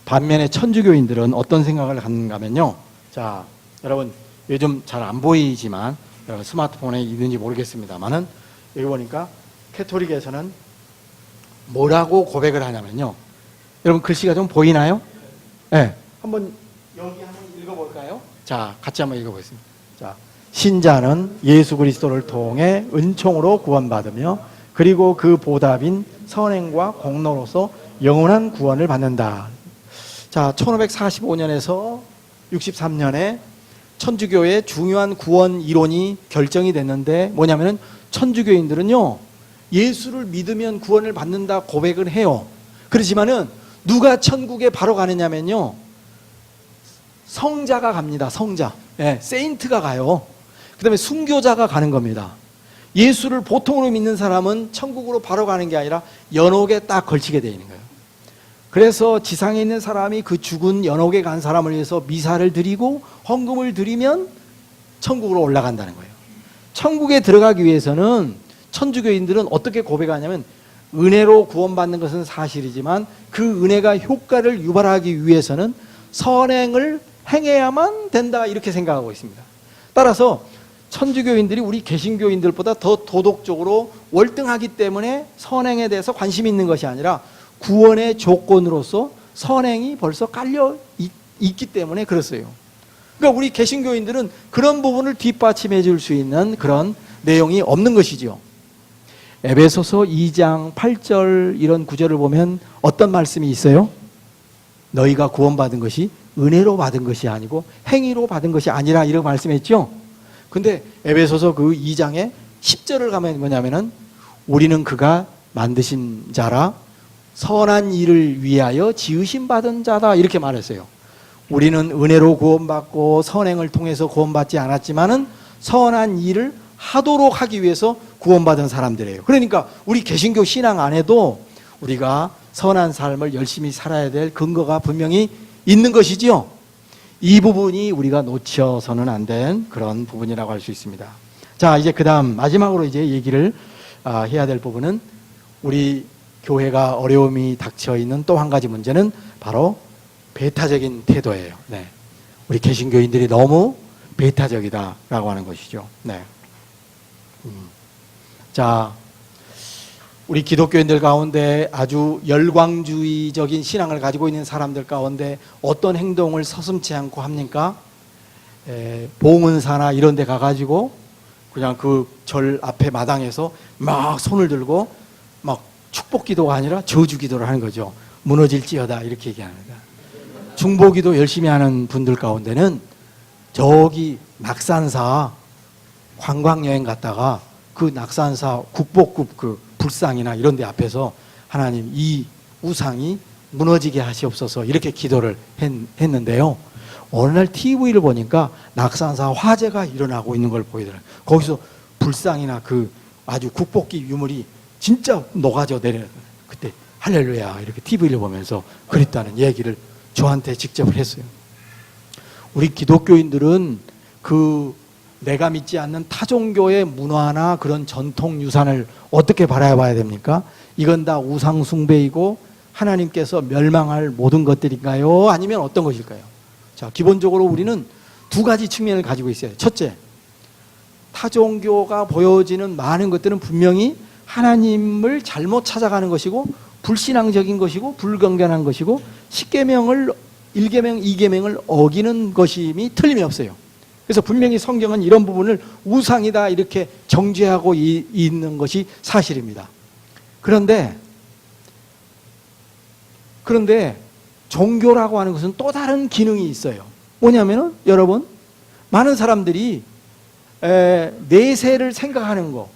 반면에 천주교인들은 어떤 생각을 하는가 하면요. 자, 여러분 요즘 잘 안 보이지만 여러분 스마트폰에 있는지 모르겠습니다만은 여기 보니까 캐토릭에서는 뭐라고 고백을 하냐면요. 여러분 글씨가 좀 보이나요? 네. 한번 여기 한번 읽어볼까요? 자, 같이 한번 읽어보겠습니다. 자, 신자는 예수 그리스도를 통해 은총으로 구원받으며 그리고 그 보답인 선행과 공로로서 영원한 구원을 받는다. 자, 1545년에서 63년에 천주교의 중요한 구원 이론이 결정이 됐는데 뭐냐면은 천주교인들은요, 예수를 믿으면 구원을 받는다 고백을 해요. 그렇지만은 누가 천국에 바로 가느냐면요, 성자가 갑니다. 성자. 네, 세인트가 가요. 그 다음에 순교자가 가는 겁니다. 예수를 보통으로 믿는 사람은 천국으로 바로 가는 게 아니라 연옥에 딱 걸치게 되어 있는 거예요. 그래서 지상에 있는 사람이 그 죽은 연옥에 간 사람을 위해서 미사를 드리고 헌금을 드리면 천국으로 올라간다는 거예요. 천국에 들어가기 위해서는 천주교인들은 어떻게 고백하냐면, 은혜로 구원받는 것은 사실이지만 그 은혜가 효과를 유발하기 위해서는 선행을 행해야만 된다, 이렇게 생각하고 있습니다. 따라서 천주교인들이 우리 개신교인들보다 더 도덕적으로 월등하기 때문에 선행에 대해서 관심이 있는 것이 아니라 구원의 조건으로서 선행이 벌써 깔려 있기 때문에 그렇어요. 그러니까 우리 개신교인들은 그런 부분을 뒷받침해 줄 수 있는 그런 내용이 없는 것이죠. 에베소서 2장 8절 이런 구절을 보면 어떤 말씀이 있어요? 너희가 구원받은 것이 은혜로 받은 것이 아니고 행위로 받은 것이 아니라, 이렇게 말씀했죠. 근데 에베소서 그 2장에 10절을 가면 뭐냐면은 우리는 그가 만드신 자라 선한 일을 위하여 지으심 받은 자다, 이렇게 말했어요. 우리는 은혜로 구원받고 선행을 통해서 구원받지 않았지만은 선한 일을 하도록 하기 위해서 구원받은 사람들이에요. 그러니까 우리 개신교 신앙 안에도 우리가 선한 삶을 열심히 살아야 될 근거가 분명히 있는 것이지요. 이 부분이 우리가 놓쳐서는 안 된 그런 부분이라고 할 수 있습니다. 자, 이제 그 다음 마지막으로 이제 얘기를 해야 될 부분은, 우리 교회가 어려움이 닥쳐 있는 또 한 가지 문제는 바로 배타적인 태도예요. 네. 우리 개신교인들이 너무 배타적이다라고 하는 것이죠. 네. 자, 우리 기독교인들 가운데 아주 열광주의적인 신앙을 가지고 있는 사람들 가운데 어떤 행동을 서슴지 않고 합니까? 봉은사나 이런 데 가가지고 그냥 그 절 앞에 마당에서 막 손을 들고 막 축복기도가 아니라 저주기도를 하는 거죠. 무너질지어다, 이렇게 얘기합니다. 중보기도 열심히 하는 분들 가운데는 저기 낙산사 관광여행 갔다가 그 낙산사 국보급 그 불상이나 이런 데 앞에서 하나님 이 우상이 무너지게 하시옵소서, 이렇게 기도를 했는데요. 어느 날 TV를 보니까 낙산사 화재가 일어나고 있는 걸 보이더라고요. 거기서 불상이나 그 아주 국보급 유물이 진짜 녹아져 내려요. 그때 할렐루야 이렇게 TV를 보면서 그랬다는 얘기를 저한테 직접 했어요. 우리 기독교인들은 그 내가 믿지 않는 타종교의 문화나 그런 전통 유산을 어떻게 바라봐야 됩니까? 이건 다 우상 숭배이고 하나님께서 멸망할 모든 것들인가요? 아니면 어떤 것일까요? 자, 기본적으로 우리는 두 가지 측면을 가지고 있어요. 첫째, 타종교가 보여지는 많은 것들은 분명히 하나님을 잘못 찾아가는 것이고 불신앙적인 것이고 불건강한 것이고 10계명을 1계명, 2계명을 어기는 것임이 틀림이 없어요. 그래서 분명히 성경은 이런 부분을 우상이다 이렇게 정죄하고 있는 것이 사실입니다. 그런데 종교라고 하는 것은 또 다른 기능이 있어요. 뭐냐면은 여러분, 많은 사람들이 내세를 생각하는 거,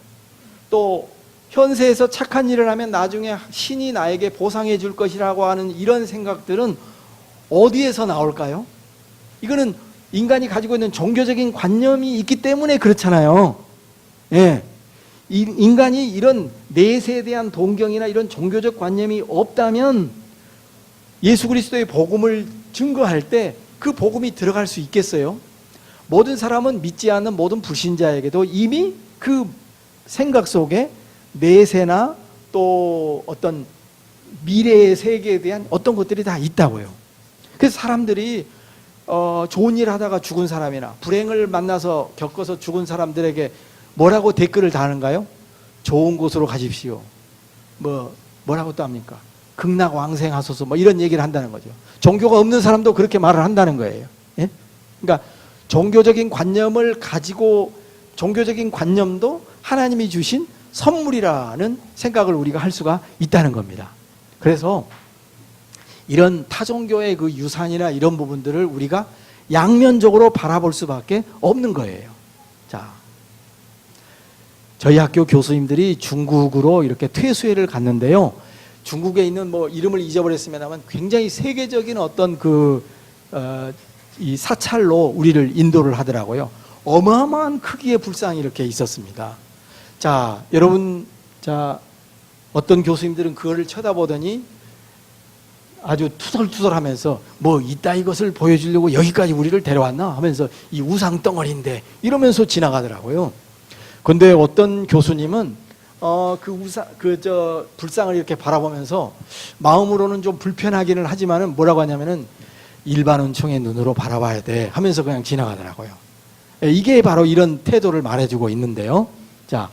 또 현세에서 착한 일을 하면 나중에 신이 나에게 보상해 줄 것이라고 하는 이런 생각들은 어디에서 나올까요? 이거는 인간이 가지고 있는 종교적인 관념이 있기 때문에 그렇잖아요. 예. 인간이 이런 내세에 대한 동경이나 이런 종교적 관념이 없다면 예수 그리스도의 복음을 증거할 때 그 복음이 들어갈 수 있겠어요? 모든 사람은 믿지 않는 모든 불신자에게도 이미 그 생각 속에 내세나 또 어떤 미래의 세계에 대한 어떤 것들이 다 있다고요. 그래서 사람들이 좋은 일 하다가 죽은 사람이나 불행을 만나서 겪어서 죽은 사람들에게 뭐라고 댓글을 다는가요? 좋은 곳으로 가십시오. 뭐라고 또 합니까? 극락왕생하소서 뭐 이런 얘기를 한다는 거죠. 종교가 없는 사람도 그렇게 말을 한다는 거예요. 예? 그러니까 종교적인 관념을 가지고 종교적인 관념도 하나님이 주신 선물이라는 생각을 우리가 할 수가 있다는 겁니다. 그래서 이런 타종교의 그 유산이나 이런 부분들을 우리가 양면적으로 바라볼 수밖에 없는 거예요. 자, 저희 학교 교수님들이 중국으로 이렇게 퇴수회를 갔는데요. 중국에 있는 이름을 잊어버렸습니다만 굉장히 세계적인 어떤 이 사찰로 우리를 인도를 하더라고요. 어마어마한 크기의 불상이 이렇게 있었습니다. 자, 여러분, 어떤 교수님들은 그거를 쳐다보더니 아주 투덜투덜하면서 이따 이것을 보여주려고 여기까지 우리를 데려왔나 하면서 이 우상 덩어리인데 이러면서 지나가더라고요. 근데 어떤 교수님은 불상을 이렇게 바라보면서 마음으로는 좀 불편하기는 하지만은 뭐라고 하냐면은 일반 은총의 눈으로 바라봐야 돼 하면서 그냥 지나가더라고요. 이게 바로 이런 태도를 말해주고 있는데요. 자,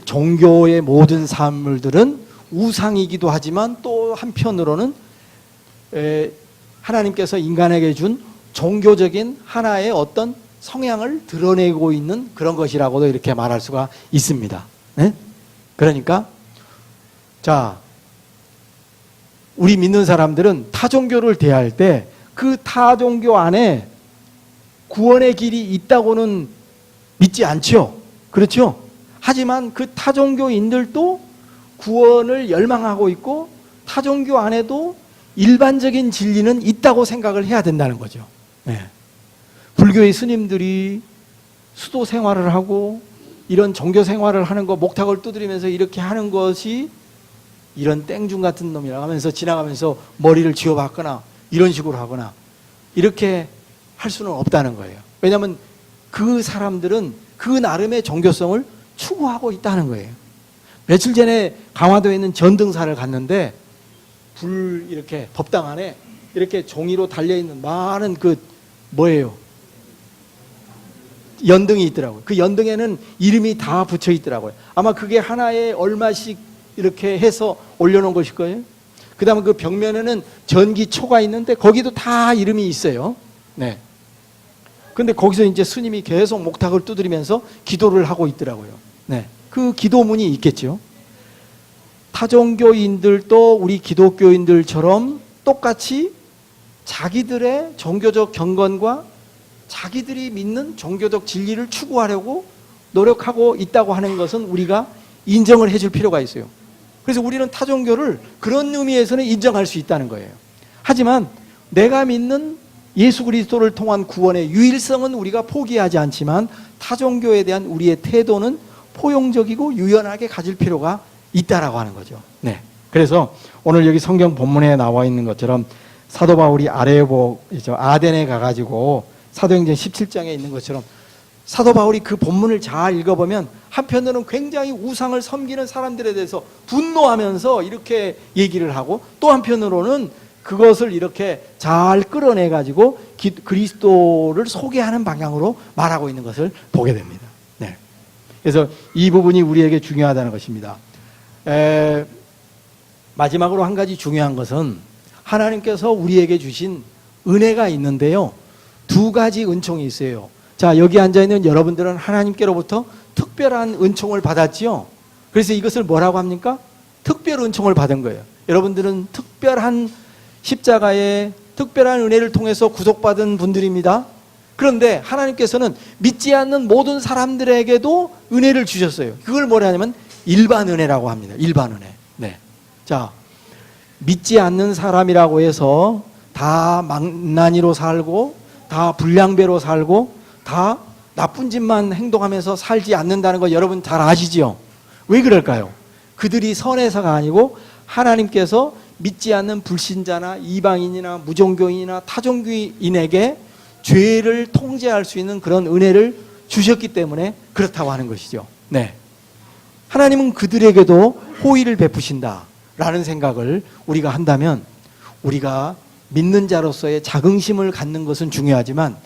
종교의 모든 사물들은 우상이기도 하지만 또 한편으로는 하나님께서 인간에게 준 종교적인 하나의 어떤 성향을 드러내고 있는 그런 것이라고도 이렇게 말할 수가 있습니다. 네? 그러니까 우리 믿는 사람들은 타종교를 대할 때 그 타종교 안에 구원의 길이 있다고는 믿지 않죠. 그렇죠? 하지만 그 타종교인들도 구원을 열망하고 있고 타종교 안에도 일반적인 진리는 있다고 생각을 해야 된다는 거죠. 네. 불교의 스님들이 수도 생활을 하고 이런 종교 생활을 하는 거 목탁을 두드리면서 이렇게 하는 것이 이런 땡중 같은 놈이라 하면서 지나가면서 머리를 쥐어박거나 이런 식으로 하거나 이렇게 할 수는 없다는 거예요. 왜냐하면 그 사람들은 그 나름의 종교성을 추구하고 있다는 거예요. 며칠 전에 강화도에 있는 전등사를 갔는데 이렇게 법당 안에 이렇게 종이로 달려있는 많은 연등이 있더라고요. 그 연등에는 이름이 다 붙여 있더라고요. 아마 그게 하나에 얼마씩 이렇게 해서 올려놓은 것일 거예요. 그 다음에 그 벽면에는 전기초가 있는데 거기도 다 이름이 있어요. 네. 근데 거기서 이제 스님이 계속 목탁을 두드리면서 기도를 하고 있더라고요. 네. 그 기도문이 있겠죠. 타종교인들도 우리 기독교인들처럼 똑같이 자기들의 종교적 경건과 자기들이 믿는 종교적 진리를 추구하려고 노력하고 있다고 하는 것은 우리가 인정을 해줄 필요가 있어요. 그래서 우리는 타종교를 그런 의미에서는 인정할 수 있다는 거예요. 하지만 내가 믿는 예수 그리스도를 통한 구원의 유일성은 우리가 포기하지 않지만 타종교에 대한 우리의 태도는 포용적이고 유연하게 가질 필요가 있다라고 하는 거죠. 네. 그래서 오늘 여기 성경 본문에 나와 있는 것처럼 사도 바울이 아덴에 가가지고 사도행전 17장에 있는 것처럼 사도 바울이 그 본문을 잘 읽어보면 한편으로는 굉장히 우상을 섬기는 사람들에 대해서 분노하면서 이렇게 얘기를 하고, 또 한편으로는 그것을 이렇게 잘 끌어내가지고 그리스도를 소개하는 방향으로 말하고 있는 것을 보게 됩니다. 네. 그래서 이 부분이 우리에게 중요하다는 것입니다. 마지막으로 한 가지 중요한 것은 하나님께서 우리에게 주신 은혜가 있는데요, 두 가지 은총이 있어요. 자, 여기 앉아있는 여러분들은 하나님께로부터 특별한 은총을 받았지요. 그래서 이것을 뭐라고 합니까? 특별 은총을 받은 거예요. 여러분들은 특별한 십자가의 특별한 은혜를 통해서 구속받은 분들입니다. 그런데 하나님께서는 믿지 않는 모든 사람들에게도 은혜를 주셨어요. 그걸 뭐라 하냐면 일반 은혜라고 합니다. 일반 은혜. 네. 자, 믿지 않는 사람이라고 해서 다 망나니로 살고 다 불량배로 살고 다 나쁜 짓만 행동하면서 살지 않는다는 거 여러분 잘 아시지요? 왜 그럴까요? 그들이 선해서가 아니고 하나님께서 믿지 않는 불신자나 이방인이나 무종교인이나 타종교인에게 죄를 통제할 수 있는 그런 은혜를 주셨기 때문에 그렇다고 하는 것이죠. 네. 하나님은 그들에게도 호의를 베푸신다라는 생각을 우리가 한다면, 우리가 믿는 자로서의 자긍심을 갖는 것은 중요하지만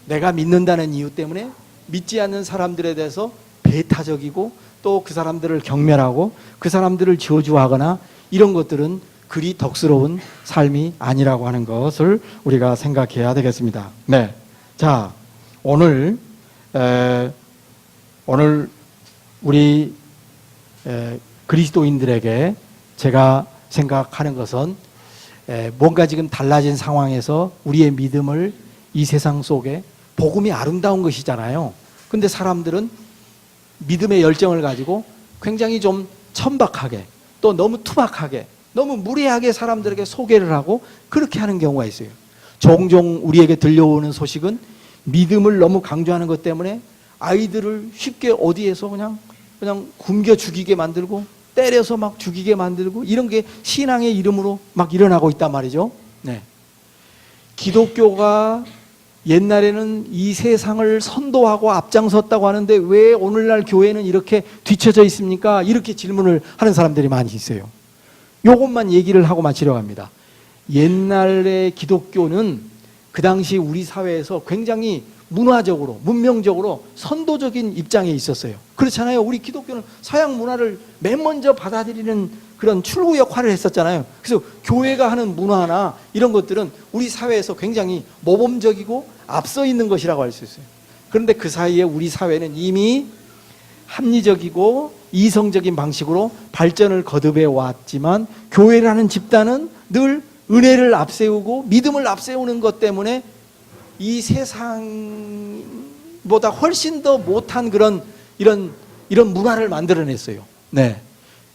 내가 믿는다는 이유 때문에 믿지 않는 사람들에 대해서 배타적이고 또 그 사람들을 경멸하고 그 사람들을 저주하거나 이런 것들은 그리 덕스러운 삶이 아니라고 하는 것을 우리가 생각해야 되겠습니다. 네. 자, 오늘 우리 그리스도인들에게 제가 생각하는 것은 뭔가 지금 달라진 상황에서 우리의 믿음을 이 세상 속에, 복음이 아름다운 것이잖아요. 근데 사람들은 믿음의 열정을 가지고 굉장히 좀 천박하게, 또 너무 투박하게, 너무 무례하게 사람들에게 소개를 하고 그렇게 하는 경우가 있어요. 종종 우리에게 들려오는 소식은 믿음을 너무 강조하는 것 때문에 아이들을 쉽게 어디에서 그냥 굶겨 죽이게 만들고 때려서 막 죽이게 만들고, 이런 게 신앙의 이름으로 막 일어나고 있단 말이죠. 네. 기독교가 옛날에는 이 세상을 선도하고 앞장섰다고 하는데 왜 오늘날 교회는 이렇게 뒤처져 있습니까? 이렇게 질문을 하는 사람들이 많이 있어요. 요것만 얘기를 하고 마치려고 합니다. 옛날의 기독교는 그 당시 우리 사회에서 굉장히 문화적으로, 문명적으로 선도적인 입장에 있었어요. 그렇잖아요. 우리 기독교는 서양 문화를 맨 먼저 받아들이는 그런 출구 역할을 했었잖아요. 그래서 교회가 하는 문화나 이런 것들은 우리 사회에서 굉장히 모범적이고 앞서 있는 것이라고 할 수 있어요. 그런데 그 사이에 우리 사회는 이미 합리적이고 이성적인 방식으로 발전을 거듭해 왔지만, 교회라는 집단은 늘 은혜를 앞세우고 믿음을 앞세우는 것 때문에 이 세상보다 훨씬 더 못한 그런 이런 문화를 만들어냈어요. 네.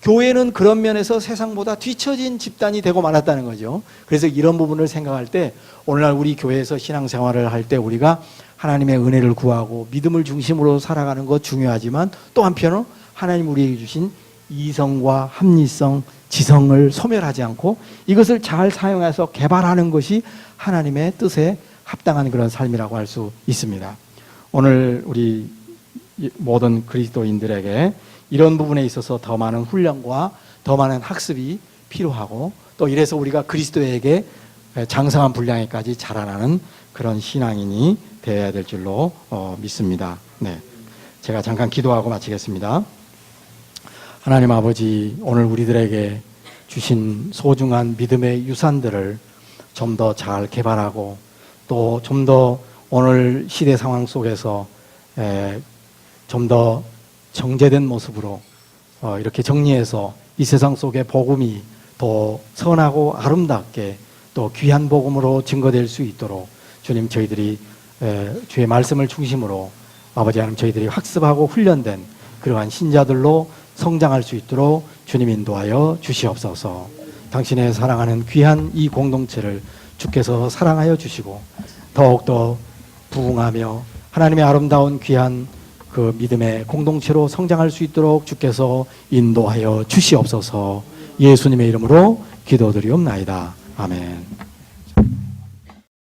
교회는 그런 면에서 세상보다 뒤처진 집단이 되고 말았다는 거죠. 그래서 이런 부분을 생각할 때 오늘날 우리 교회에서 신앙생활을 할 때 우리가 하나님의 은혜를 구하고 믿음을 중심으로 살아가는 것 중요하지만, 또 한편으로 하나님 우리에게 주신 이성과 합리성, 지성을 소멸하지 않고 이것을 잘 사용해서 개발하는 것이 하나님의 뜻에 합당한 그런 삶이라고 할 수 있습니다. 오늘 우리 모든 그리스도인들에게 이런 부분에 있어서 더 많은 훈련과 더 많은 학습이 필요하고, 또 이래서 우리가 그리스도에게 장성한 분량에까지 자라나는 그런 신앙인이 되어야 될 줄로 믿습니다. 네, 제가 잠깐 기도하고 마치겠습니다. 하나님 아버지, 오늘 우리들에게 주신 소중한 믿음의 유산들을 좀 더 잘 개발하고, 또 좀 더 오늘 시대 상황 속에서 좀 더 정제된 모습으로 이렇게 정리해서 이 세상 속에 복음이 더 선하고 아름답게 또 귀한 복음으로 증거될 수 있도록 주님, 저희들이 주의 말씀을 중심으로 아버지 하나님, 저희들이 학습하고 훈련된 그러한 신자들로 성장할 수 있도록 주님 인도하여 주시옵소서. 당신의 사랑하는 귀한 이 공동체를 주께서 사랑하여 주시고 더욱더 부흥하며 하나님의 아름다운 귀한 그 믿음의 공동체로 성장할 수 있도록 주께서 인도하여 주시옵소서. 예수님의 이름으로 기도드리옵나이다. 아멘.